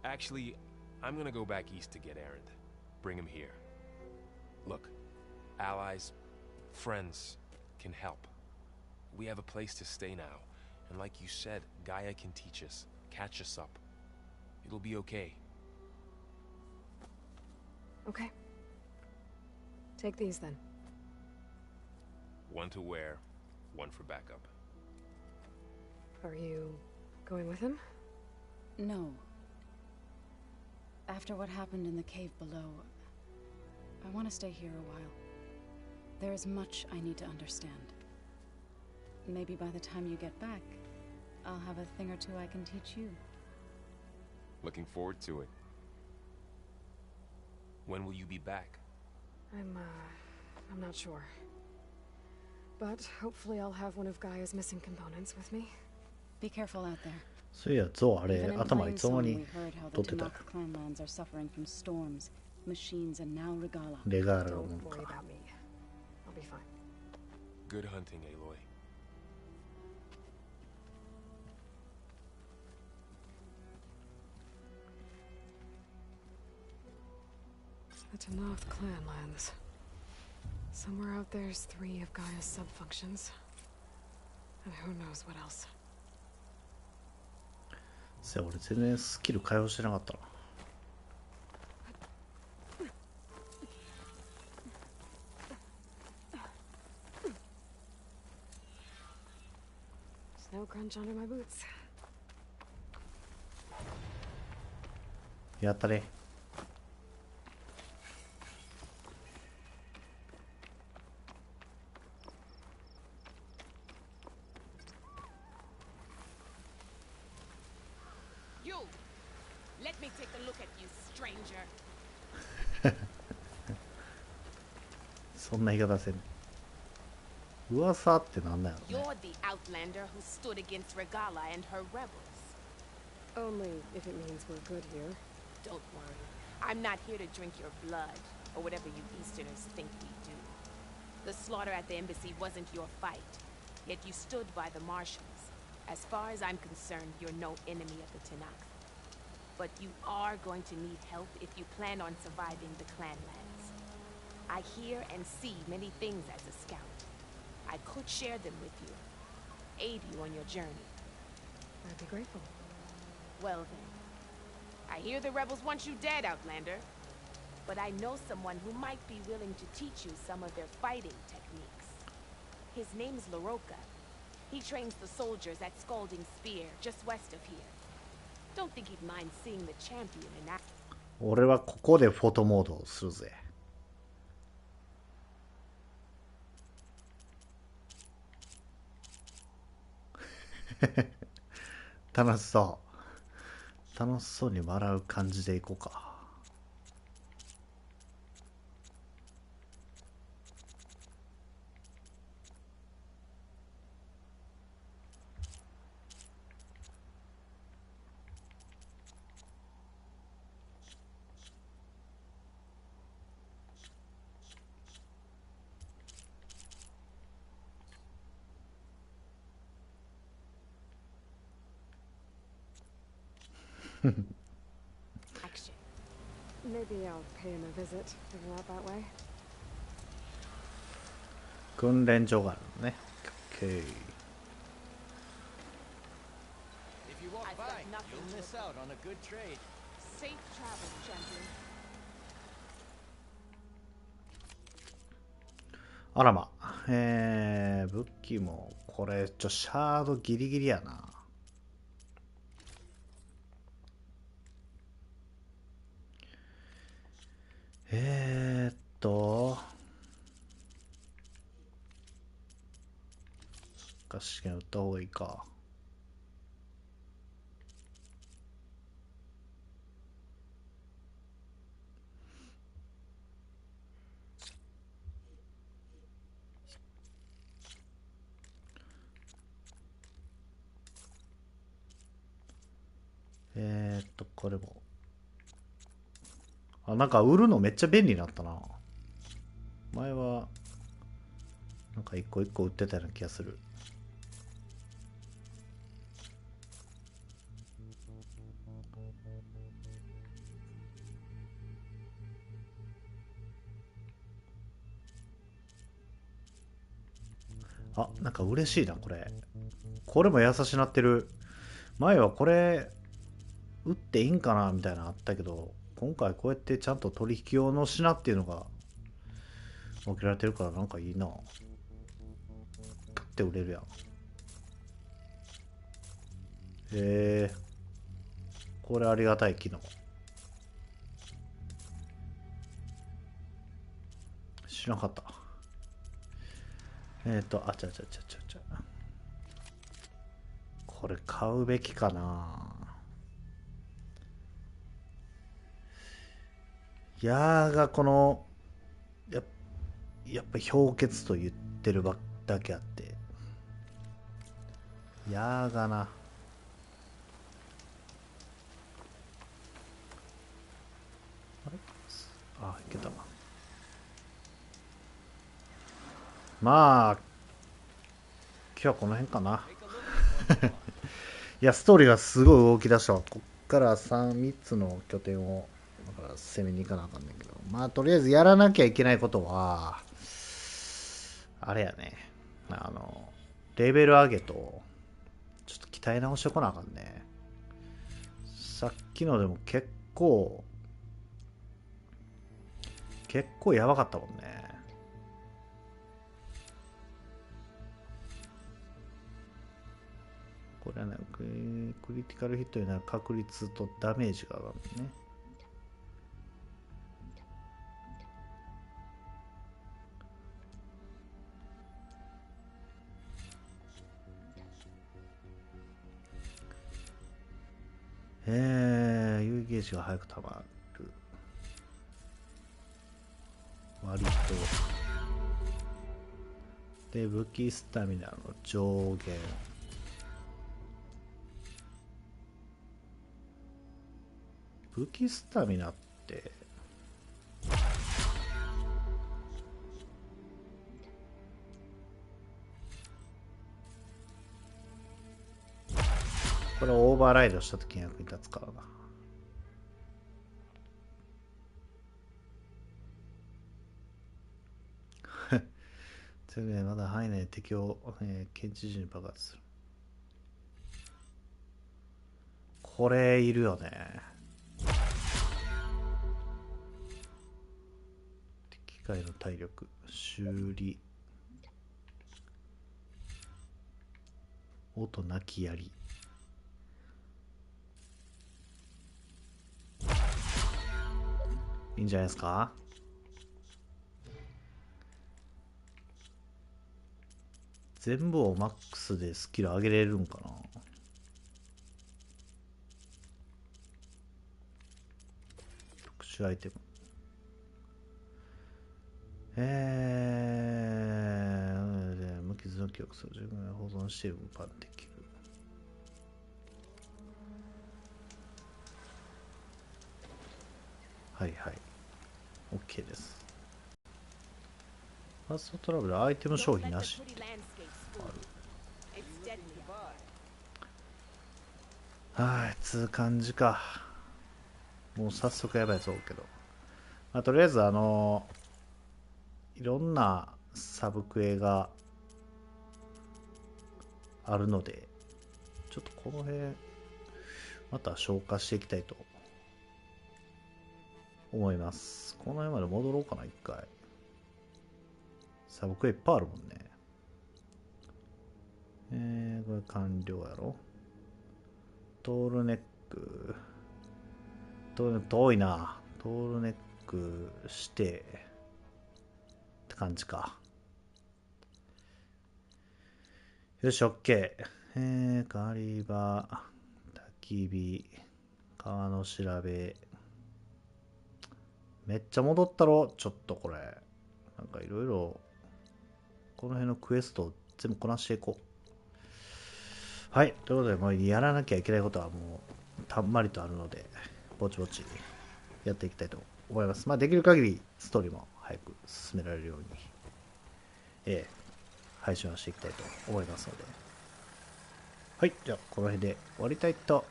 Actually, I'm gonna go back east to get Erend. Bring him here. Look, allies, friends can help. We have a place to stay now. And like you said, Gaia can teach us, catch us up. It'll be okay. Okay. Take these then. One to wear, one for backup. Are you going with him? No. After what happened in the cave below, I want to stay here a while. There is much I need to understand. Maybe by the time you get back, I'll have a thing or two I can teach you. Looking forward to it. When will you be back? I'm not sure. But hopefully I'll have one of Gaia's missing components with me. Be careful out there. そういや、ゾウあれ Even in 頭いつの間 Plainsong, に we heard how 取 the ってたよ。 Tanakh clanlands are suffering from storms, machines, and now Regala. レガールの Don't もん worry か。 about me. I'll be fine. Good hunting, Aloy. The Tanoth clan lands. Somewhere out there's 3 of Gaia's sub-functions. And who knows what else. せや、俺全然スキル解放してなかったな。Snow crunch under my boots. やったね。You! Let me take a look at you, stranger. そんな言い方せん。噂ってなんだよね。 You're the outlander who stood against Regala and her rebels. Only if it means we're good here. Don't worry. I'm not here to drink your blood, or whatever you Easterners think we do. The slaughter at the embassy wasn't your fight, yet you stood by the marshals. As far as I'm concerned, you're no enemy of the Tanakh. But you are going to need help if you plan on surviving the clanlands. I hear and see many things as a scout. I could share them with you, aid you on your journey. I'd be grateful. Well then, I hear the rebels want you dead, Outlander. But I know someone who might be willing to teach you some of their fighting techniques. His name's LaRocca. He trains the soldiers at Scalding Spear, just west of here. Don't think he'd mind seeing the champion in action. 俺はここでフォトモードをするぜ。楽しそう。楽しそうに笑う感じでいこうか。Action. Maybe I'll pay him a visit if we're out that way. 訓練所があるのね。OK。 If you walk I've by, got nothing you'll miss out on a good trade. Safe travels, champion. あらま。武器も、これ、シャードギリギリやな。試験打った方がいいか。これも。あ、なんか売るのめっちゃ便利になったな。前は、なんか一個一個売ってたような気がする。あ、なんか嬉しいな、これ。これも優しなってる。前はこれ、打っていいんかなみたいなのあったけど、今回こうやってちゃんと取引用の品っていうのが分けられてるからなんかいいな。グッて売れるやん。これありがたい機能。知らなかった。あちゃ。これ買うべきかな。ヤーがこのやっぱ氷結と言ってるだけあって、ヤーがな。あれ、あ、いけた。まあ今日はこの辺かな。いや、ストーリーがすごい動き出したわ。こっから3つの拠点をだから攻めに行かなあかんねんけど、まあとりあえずやらなきゃいけないことはあれやね、レベル上げとちょっと鍛え直してこなあかんね。さっきのでも結構やばかったもんね。これはね、クリティカルヒットになる確率とダメージが上がるね。有ゲージが早く溜まる。割と。で、武器スタミナの上限。武器スタミナって、これオーバーライドした時に役に立つからな。というわけでまだ範囲内で敵を、検知時に爆発する。これいるよね。敵機械の体力修理音なき槍。いいんじゃないですか。全部をマックスでスキル上げれるんかな。特殊アイテム。無傷の記憶する。自分が保存している分パンできる。はいはい。OK です。ファーストトラベル、アイテム消費なし。はい、つう感じか。もう早速やばいぞけど。まあ、とりあえずいろんなサブクエがあるので、ちょっとこの辺、また消化していきたいと思います。この辺まで戻ろうかな、一回。サブクエいっぱいあるもんね。これ完了やろ。トールネック。遠いな。トールネックして、って感じか。よし、OK。狩り場、焚き火、川の調べ。めっちゃ戻ったろ。ちょっとこれ。なんかいろいろ、この辺のクエストを全部こなしていこう。はい。ということで、もうやらなきゃいけないことはもう、たんまりとあるので、ぼちぼちやっていきたいと思います。まあ、できる限りストーリーも早く進められるように、配信をしていきたいと思いますので。はい。じゃあ、この辺で終わりたいと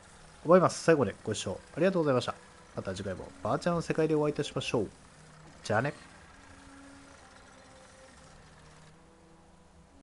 思います。最後までご視聴ありがとうございました。また次回もバーチャルの世界でお会いいたしましょう。じゃあね。